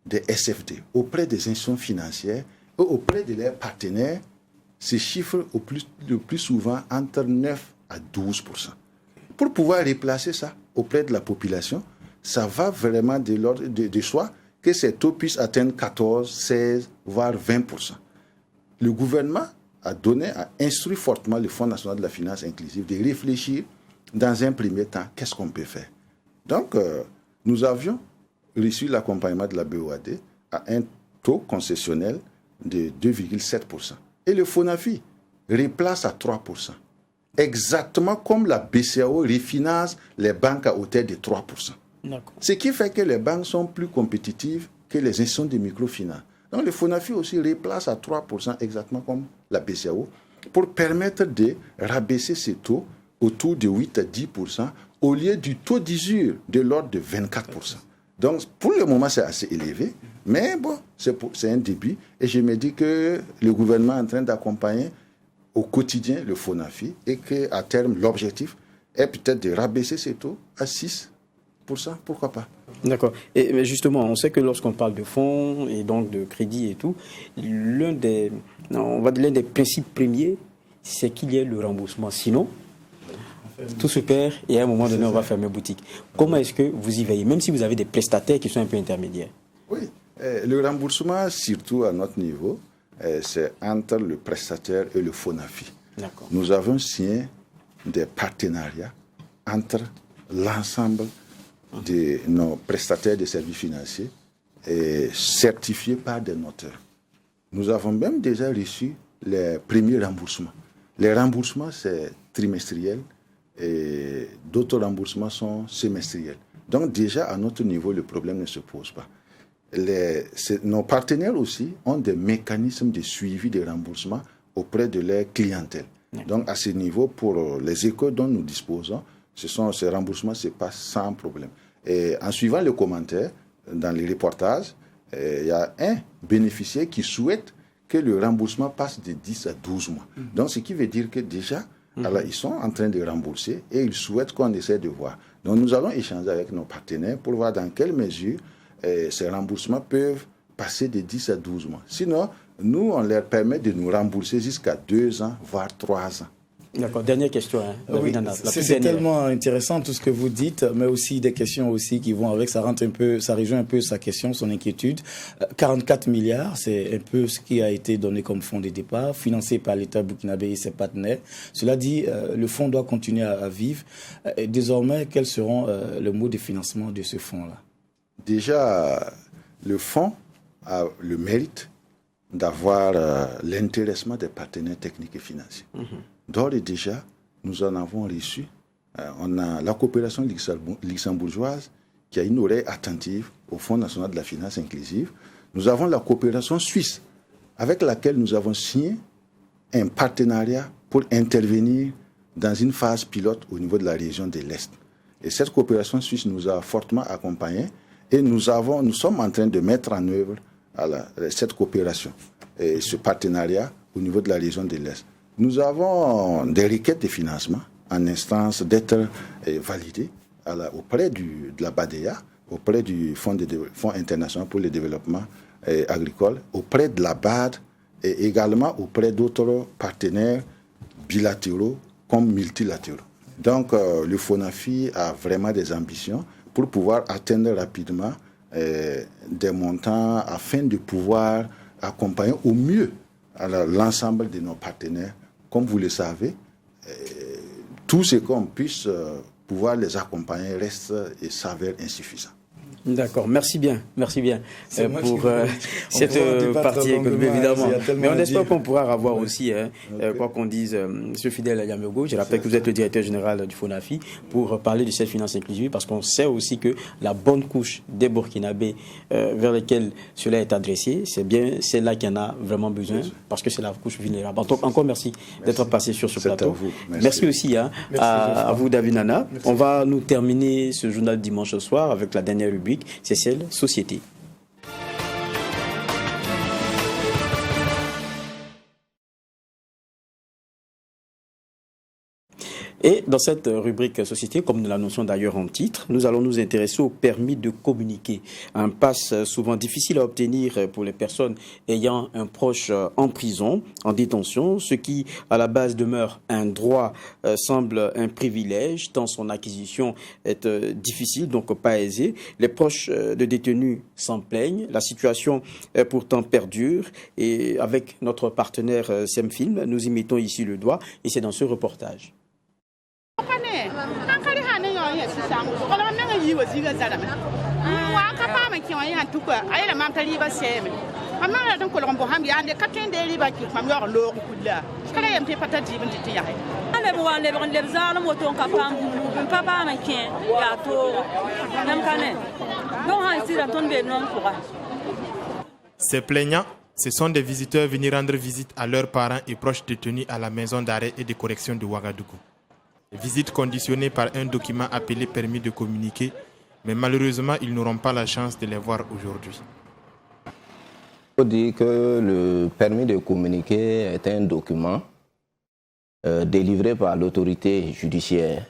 des SFD auprès des institutions financières et auprès de leurs partenaires se chiffre le plus souvent entre 9 à 12%. Pour pouvoir replacer ça auprès de la population, ça va vraiment de l'ordre de soi que ces taux puissent atteindre 14, 16, voire 20%. Le gouvernement a instruit fortement le Fonds national de la finance inclusive de réfléchir dans un premier temps qu'est-ce qu'on peut faire. Donc, nous avions reçu l'accompagnement de la BOAD à un taux concessionnel de 2,7%. Et le FONAFI replace à 3%. Exactement comme la BCAO refinance les banques à hauteur de 3%. Ce qui fait que les banques sont plus compétitives que les institutions de microfinance. Donc le FONAFI aussi replace à 3% exactement comme la BCAO pour permettre de rabaisser ces taux autour de 8 à 10% au lieu du taux d'usure de l'ordre de 24%. Donc, pour le moment, c'est assez élevé, mais bon, c'est un début. Et je me dis que le gouvernement est en train d'accompagner au quotidien le FONAFI et qu'à terme, l'objectif est peut-être de rabaisser ces taux à 6%, pourquoi pas. D'accord. Mais justement, on sait que lorsqu'on parle de fonds et donc de crédit et tout, l'un des principes premiers, c'est qu'il y ait le remboursement. Sinon, tout se perd et à un moment donné, on va fermer boutique. Comment est-ce que vous y veillez, même si vous avez des prestataires qui sont un peu intermédiaires? Oui, le remboursement, surtout à notre niveau, c'est entre le prestataire et le FONAFI. Nous avons signé des partenariats entre l'ensemble de nos prestataires de services financiers et certifiés par des notaires. Nous avons même déjà reçu les premiers remboursements. Les remboursements, c'est trimestriel. Et d'autres remboursements sont semestriels. Donc déjà, à notre niveau, le problème ne se pose pas. Nos partenaires aussi ont des mécanismes de suivi des remboursements auprès de leur clientèle. Donc à ce niveau, pour les écoles dont nous disposons, ces remboursements se passent sans problème. Et en suivant les commentaires dans les reportages, il y a un bénéficiaire qui souhaite que le remboursement passe de 10 à 12 mois. Donc ce qui veut dire que déjà, alors, ils sont en train de rembourser et ils souhaitent qu'on essaie de voir. Donc nous allons échanger avec nos partenaires pour voir dans quelle mesure ces remboursements peuvent passer de 10 à 12 mois. Sinon, nous, on leur permet de nous rembourser jusqu'à 2 ans, voire 3 ans. D'accord, dernière question. Oui, c'est tellement intéressant tout ce que vous dites, mais aussi des questions aussi qui vont avec, ça rejoint un peu sa question, son inquiétude. 44 milliards, c'est un peu ce qui a été donné comme fonds de départ, financé par l'État burkinabé et ses partenaires. Cela dit, le fonds doit continuer à vivre. Et désormais, quels seront les modes de financement de ce fonds-là? Déjà, le fonds a le mérite d'avoir l'intéressement des partenaires techniques et financiers. D'ores et déjà, nous en avons reçu. On a la coopération luxembourgeoise qui a une oreille attentive au Fonds national de la finance inclusive. Nous avons la coopération suisse avec laquelle nous avons signé un partenariat pour intervenir dans une phase pilote au niveau de la région de l'Est. Et cette coopération suisse nous a fortement accompagnés et nous sommes en train de mettre en œuvre cette coopération et ce partenariat au niveau de la région de l'Est. Nous avons des requêtes de financement en instance d'être validées auprès de la BADEA, auprès du Fonds international pour le développement agricole, auprès de la BAD et également auprès d'autres partenaires bilatéraux comme multilatéraux. Donc le FONAFI a vraiment des ambitions pour pouvoir atteindre rapidement des montants afin de pouvoir accompagner au mieux l'ensemble de nos partenaires. Comme vous le savez, tout ce qu'on puisse pouvoir les accompagner reste et s'avère insuffisant. D'accord, merci bien pour cette partie économique, évidemment. Mais on espère qu'on pourra avoir aussi, quoi qu'on dise, M. Fidèle Ayamogo, je rappelle que vous êtes le directeur général du FONAFI, pour parler de cette finance inclusive, parce qu'on sait aussi que la bonne couche des Burkinabés vers lesquels cela est adressé, c'est bien celle-là qui en a vraiment besoin, parce que c'est la couche vulnérable. Donc encore merci d'être passé sur ce plateau. Merci aussi à vous, David Nana. On va nous terminer ce journal dimanche soir avec la dernière rubrique. C'est celle Société. Et dans cette rubrique Société, comme nous l'annonçons d'ailleurs en titre, nous allons nous intéresser au permis de communiquer. Un passe souvent difficile à obtenir pour les personnes ayant un proche en prison, en détention, ce qui à la base demeure un droit semble un privilège, tant son acquisition est difficile, donc pas aisée. Les proches de détenus s'en plaignent, la situation pourtant perdure et avec notre partenaire Semfilm, nous y mettons ici le doigt et c'est dans ce reportage. Ces plaignants, ce sont des visiteurs venus rendre visite à leurs parents et proches détenus à la maison d'arrêt et de correction de Ouagadougou. Visite conditionnée par un document appelé permis de communiquer, mais malheureusement, ils n'auront pas la chance de les voir aujourd'hui. Il faut dire que le permis de communiquer est un document délivré par l'autorité judiciaire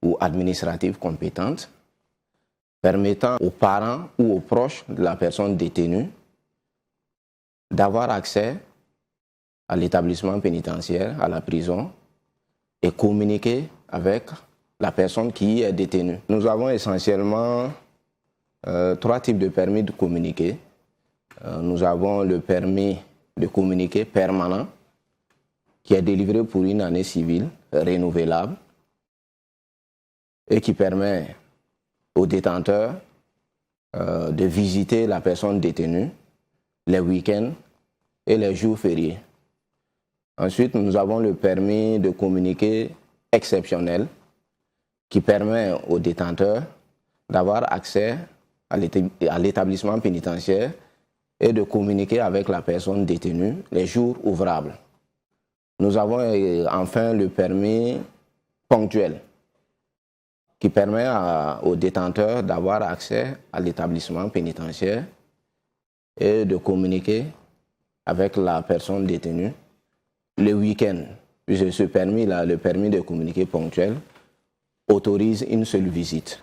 ou administrative compétente, permettant aux parents ou aux proches de la personne détenue d'avoir accès à l'établissement pénitentiaire, à la prison, et communiquer avec la personne qui est détenue. Nous avons essentiellement 3 types de permis de communiquer. Nous avons le permis de communiquer permanent qui est délivré pour une année civile renouvelable et qui permet aux détenteurs de visiter la personne détenue les week-ends et les jours fériés. Ensuite, nous avons le permis de communiquer exceptionnel qui permet aux détenteurs d'avoir accès à l'établissement pénitentiaire et de communiquer avec la personne détenue les jours ouvrables. Nous avons enfin le permis ponctuel qui permet aux détenteurs d'avoir accès à l'établissement pénitentiaire et de communiquer avec la personne détenue le week-end. Ce permis-là, le permis de communiquer ponctuel, autorise une seule visite.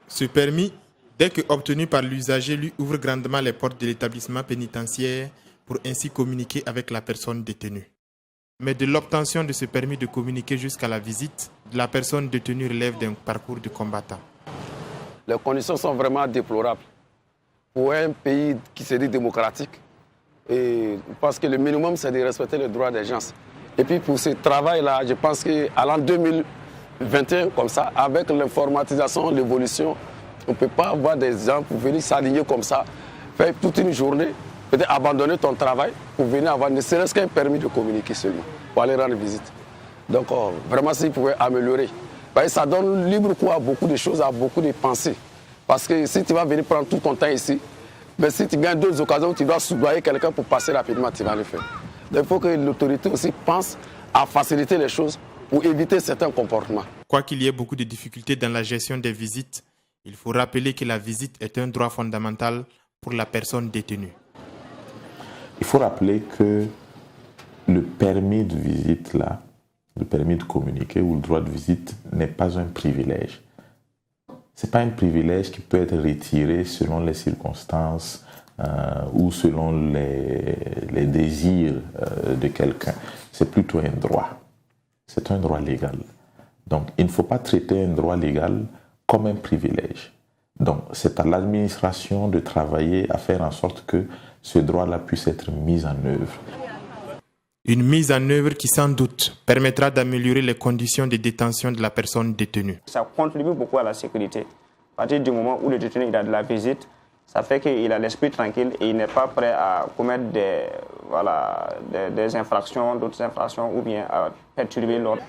Ce permis, dès que obtenu par l'usager, lui ouvre grandement les portes de l'établissement pénitentiaire pour ainsi communiquer avec la personne détenue. Mais de l'obtention de ce permis de communiquer jusqu'à la visite, la personne détenue relève d'un parcours de combattant. Les conditions sont vraiment déplorables. Pour un pays qui se dit démocratique, et parce que le minimum, c'est de respecter les droits des gens. Et puis pour ce travail-là, je pense qu'à l'an 2021, comme ça, avec l'informatisation, l'évolution, on ne peut pas avoir des gens pour venir s'aligner comme ça, faire toute une journée, peut-être abandonner ton travail pour venir avoir ne serait-ce qu'un permis de communiquer seulement, pour aller rendre visite. Donc vraiment, s'ils pouvaient améliorer. Ça donne libre cours à beaucoup de choses, à beaucoup de pensées. Parce que si tu vas venir prendre tout ton temps ici, mais si tu gagnes d'autres occasions où tu dois soudoyer quelqu'un pour passer rapidement, tu vas le faire. Donc il faut que l'autorité aussi pense à faciliter les choses pour éviter certains comportements. Quoi qu'il y ait beaucoup de difficultés dans la gestion des visites, il faut rappeler que la visite est un droit fondamental pour la personne détenue. Il faut rappeler que le permis de visite, là, le permis de communiquer ou le droit de visite n'est pas un privilège. Ce n'est pas un privilège qui peut être retiré selon les circonstances ou selon les désirs de quelqu'un. C'est plutôt un droit. C'est un droit légal. Donc, il ne faut pas traiter un droit légal comme un privilège. Donc, c'est à l'administration de travailler à faire en sorte que ce droit-là puisse être mis en œuvre. Une mise en œuvre qui, sans doute, permettra d'améliorer les conditions de détention de la personne détenue. Ça contribue beaucoup à la sécurité. À partir du moment où le détenu il a de la visite, ça fait qu'il a l'esprit tranquille et il n'est pas prêt à commettre des infractions, d'autres infractions ou bien à perturber l'ordre.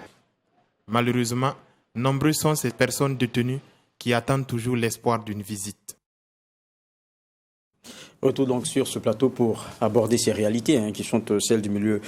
Malheureusement, nombreuses sont ces personnes détenues qui attendent toujours l'espoir d'une visite. Retour donc sur ce plateau pour aborder ces réalités qui sont celles du milieu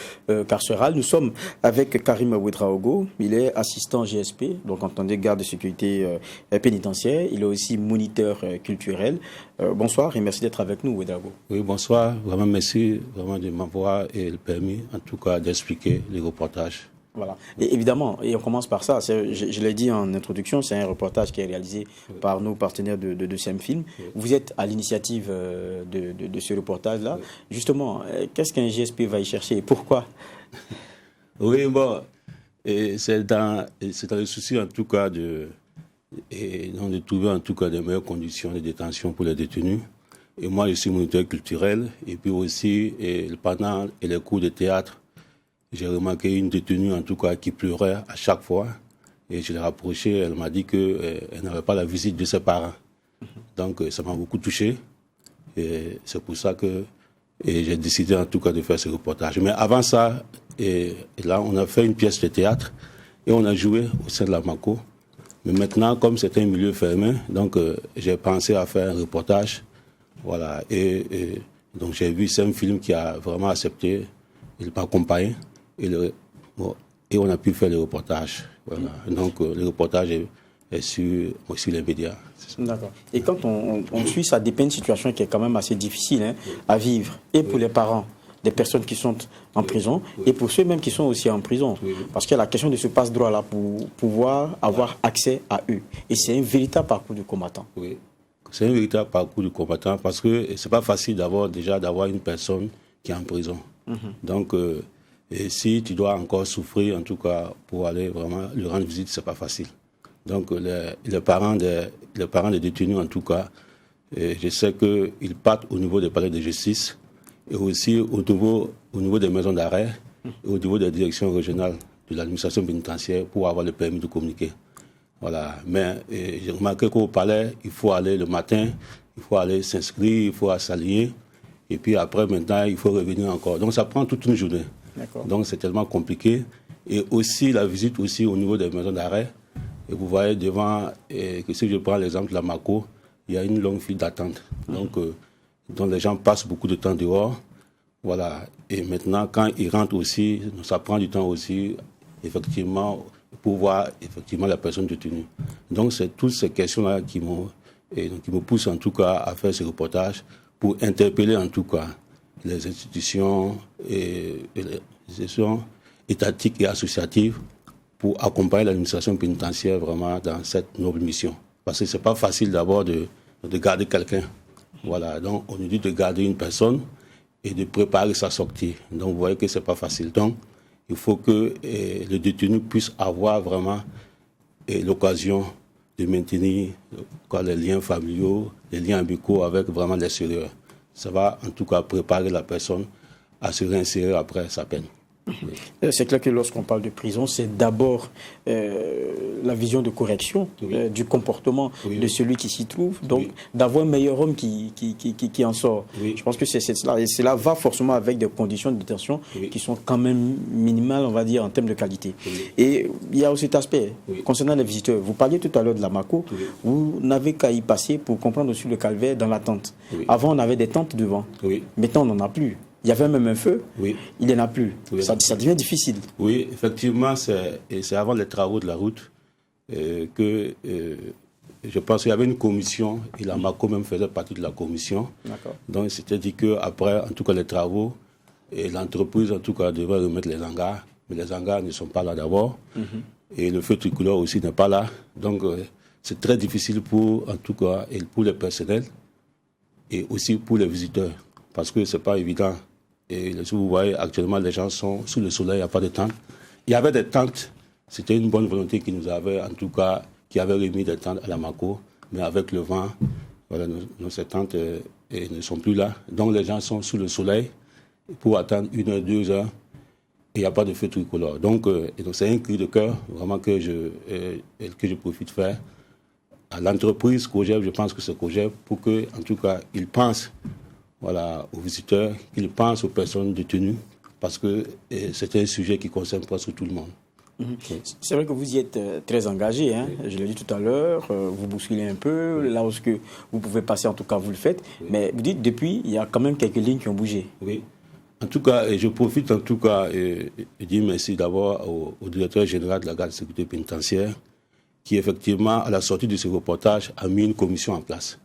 carcéral. Nous sommes avec Karim Ouedraogo. Il est assistant GSP, donc entendez garde de sécurité pénitentiaire. Il est aussi moniteur culturel. Bonsoir et merci d'être avec nous, Ouedraogo. Oui, bonsoir. Vraiment merci vraiment de m'avoir et le permis, en tout cas, d'expliquer les reportages. Voilà. Et évidemment, et on commence par ça, je l'ai dit en introduction, c'est un reportage qui est réalisé par nos partenaires de SEMFilm. Vous êtes à l'initiative de ce reportage-là. Justement, qu'est-ce qu'un GSP va y chercher et pourquoi? Oui, bon, c'est dans le souci en tout cas de trouver en tout cas de meilleures conditions de détention pour les détenus. Et moi, je suis moniteur culturel et puis aussi pendant les cours de théâtre, j'ai remarqué une détenue, en tout cas, qui pleurait à chaque fois. Et je l'ai rapprochée, elle m'a dit qu'elle n'avait pas la visite de ses parents. Donc, ça m'a beaucoup touché. Et c'est pour ça que j'ai décidé, en tout cas, de faire ce reportage. Mais avant ça, là, on a fait une pièce de théâtre et on a joué au sein de la MACO. Mais maintenant, comme c'est un milieu fermé, donc j'ai pensé à faire un reportage. Voilà. Et donc, j'ai vu SEMFilm qui a vraiment accepté. Il m'a accompagné. Et on a pu faire le reportage. Voilà. Donc, le reportage est sur les médias. D'accord. Et quand on suit, ça dépeint une situation qui est quand même assez difficile à vivre, et pour les parents des personnes qui sont en prison, et pour ceux-mêmes qui sont aussi en prison. Parce qu'il y a la question de ce passe-droit-là pour pouvoir avoir accès à eux. Et c'est un véritable parcours du combattant. Oui, c'est un véritable parcours du combattant parce que c'est pas facile d'avoir une personne qui est en prison. Donc, et si tu dois encore souffrir, en tout cas, pour aller vraiment lui rendre visite, c'est pas facile. Donc, les parents des détenus, en tout cas, je sais qu'ils partent au niveau des palais de justice et aussi au niveau des maisons d'arrêt et au niveau des directions régionales de l'administration pénitentiaire pour avoir le permis de communiquer. Voilà. Mais j'ai remarqué qu'au palais, il faut aller le matin, il faut aller s'inscrire, il faut s'aligner. Et puis après, maintenant, il faut revenir encore. Donc, ça prend toute une journée. Donc, c'est tellement compliqué. Et aussi, la visite aussi au niveau des maisons d'arrêt. Et vous voyez devant, que si je prends l'exemple de la MACO, il y a une longue file d'attente. Donc les gens passent beaucoup de temps dehors. Voilà. Et maintenant, quand ils rentrent aussi, ça prend du temps aussi, effectivement, pour voir effectivement la personne détenue. Donc, c'est toutes ces questions-là qui me poussent en tout cas à faire ce reportage pour interpeller en tout cas les institutions, et les institutions étatiques et associatives pour accompagner l'administration pénitentiaire vraiment dans cette noble mission. Parce que ce n'est pas facile d'abord de garder quelqu'un. Voilà, donc on nous dit de garder une personne et de préparer sa sortie. Donc vous voyez que ce n'est pas facile. Donc il faut que le détenu puisse avoir vraiment l'occasion de maintenir les liens familiaux, les liens amicaux avec vraiment l'extérieur. Ça va en tout cas préparer la personne à se réinsérer après sa peine. C'est clair que lorsqu'on parle de prison, c'est d'abord la vision de correction du comportement de celui qui s'y trouve, donc d'avoir un meilleur homme qui en sort. Je pense que c'est cela. Et cela va forcément avec des conditions de détention qui sont quand même minimales, on va dire, en termes de qualité. Et il y a aussi cet aspect concernant les visiteurs. Vous parliez tout à l'heure de la Mako, vous n'avez qu'à y passer pour comprendre aussi le calvaire dans la tente. Avant, on avait des tentes devant. Maintenant, on n'en a plus. Il y avait même un feu, il n'y en a plus. Ça devient difficile. Oui, effectivement, c'est avant les travaux de la route que je pense qu'il y avait une commission, et la Mako même faisait partie de la commission. Donc, c'était dit qu'après, en tout cas, les travaux, et l'entreprise, en tout cas, devait remettre les hangars. Mais les hangars ne sont pas là d'abord. Et le feu tricolore aussi n'est pas là. Donc, c'est très difficile en tout cas, et pour les personnels et aussi pour les visiteurs. Parce que ce n'est pas évident. Et si vous voyez, actuellement, les gens sont sous le soleil, il n'y a pas de tentes. Il y avait des tentes. C'était une bonne volonté qui nous avait, en tout cas, qui avait remis des tentes à la Mako. Mais avec le vent, voilà, ces tentes ne sont plus là. Donc, les gens sont sous le soleil pour attendre 1 heure, 2 heures. Et il n'y a pas de feu tricolore. Donc, c'est un cri de cœur, vraiment, que je profite de faire à l'entreprise COGEP. Je pense que c'est COGEP pour que, en tout cas, ils pensent aux visiteurs, qu'ils pensent aux personnes détenues, parce que c'est un sujet qui concerne presque tout le monde. C'est vrai que vous y êtes très engagé, hein. Je l'ai dit tout à l'heure, vous bousculez un peu, là où vous pouvez passer, en tout cas, vous le faites. Mais vous dites, depuis, il y a quand même quelques lignes qui ont bougé. Oui. En tout cas, je profite en tout cas et dire merci d'abord au directeur général de la garde de sécurité pénitentiaire, qui effectivement, à la sortie de ce reportage, a mis une commission en place.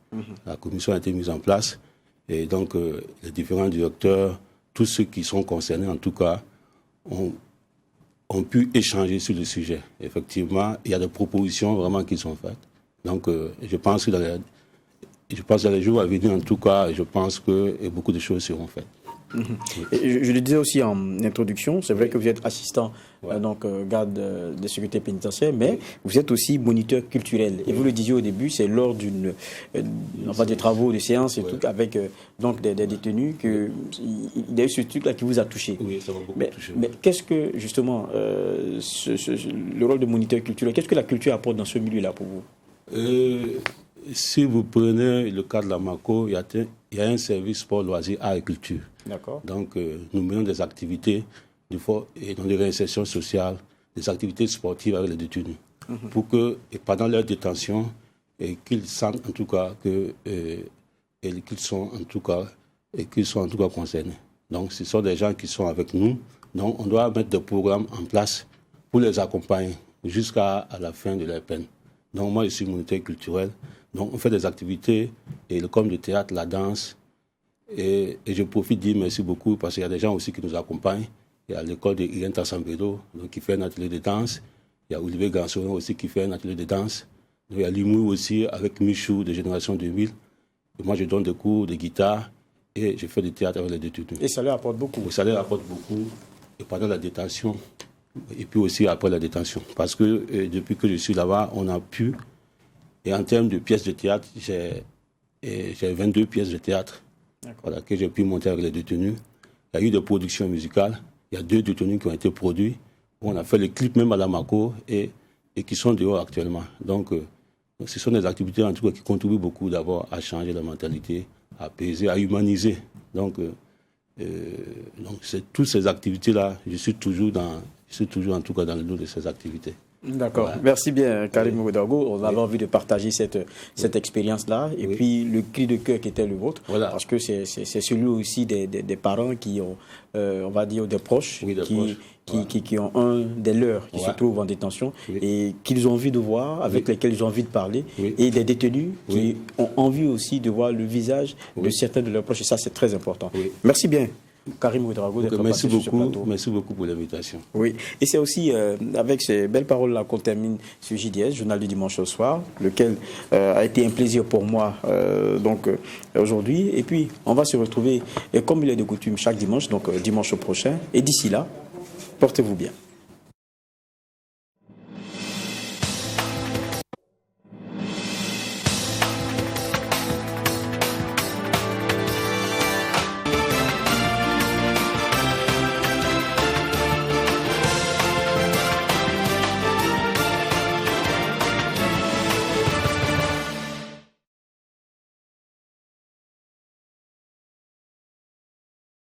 La commission a été mise en place. Et donc, les différents directeurs, tous ceux qui sont concernés, en tout cas, ont pu échanger sur le sujet. Effectivement, il y a des propositions vraiment qui sont faites. Donc, je pense que dans les jours à venir, en tout cas, je pense que beaucoup de choses seront faites. Et je le disais aussi en introduction, c'est vrai que vous êtes assistant garde de sécurité pénitentiaire, mais vous êtes aussi moniteur culturel. Et vous le disiez au début, c'est lors des travaux de séance et tout, avec des détenus, qu'il y a eu ce truc-là qui vous a touché. Oui, ça m'a beaucoup touché. Mais qu'est-ce que, justement, le rôle de moniteur culturel, qu'est-ce que la culture apporte dans ce milieu-là pour vous? Si vous prenez le cas de la Mako, il y a un service sport, loisirs, art et culture. Donc, nous menons des activités dans des réinsertions sociales, des activités sportives avec les détenus, pour que, pendant leur détention, qu'ils sentent en tout cas qu'ils sont en tout cas concernés. Donc, ce sont des gens qui sont avec nous. Donc, on doit mettre des programmes en place pour les accompagner jusqu'à la fin de leur peine. Donc, moi, je suis moniteur culturel. Donc, on fait des activités, comme le théâtre, la danse. Et je profite de dire merci beaucoup parce qu'il y a des gens aussi qui nous accompagnent. Il y a l'école de Irène Tassambedo qui fait un atelier de danse. Il y a Olivier Gansoron aussi qui fait un atelier de danse. Donc, il y a Limou aussi avec Michou de Génération 2000. Et moi, je donne des cours de guitare et je fais du théâtre avec les détenus. Et ça leur apporte beaucoup. Ça leur apporte beaucoup. Et pendant la détention, et puis aussi après la détention. Parce que depuis que je suis là-bas, on a pu... Et en termes de pièces de théâtre, j'ai 22 pièces de théâtre que j'ai pu monter avec les détenus. Il y a eu des productions musicales. Il y a 2 détenus qui ont été produits. On a fait les clips même à la Mako et qui sont dehors actuellement. Donc, ce sont des activités en tout cas qui contribuent beaucoup d'abord à changer la mentalité, à apaiser, à humaniser. Donc c'est toutes ces activités-là, je suis toujours en tout cas dans le lot de ces activités. D'accord. Voilà. Merci bien, Karim Ouedraogo. On avait envie de partager cette expérience-là. Et puis, le cri de cœur qui était le vôtre. Voilà. Parce que c'est celui aussi des parents qui ont, on va dire, des proches, qui ont un des leurs qui se trouve en détention et qu'ils ont envie de voir, avec lesquels ils ont envie de parler. Et des détenus qui ont envie aussi de voir le visage de certains de leurs proches. Et ça, c'est très important. Merci bien. Karim Ouedraogo d'être passé sur ce plateau. Merci beaucoup pour l'invitation. Oui, et c'est aussi avec ces belles paroles-là qu'on termine ce JDS, Journal du dimanche au soir, lequel a été un plaisir pour moi aujourd'hui. Et puis, on va se retrouver, comme il est de coutume, chaque dimanche, donc dimanche prochain. Et d'ici là, portez-vous bien.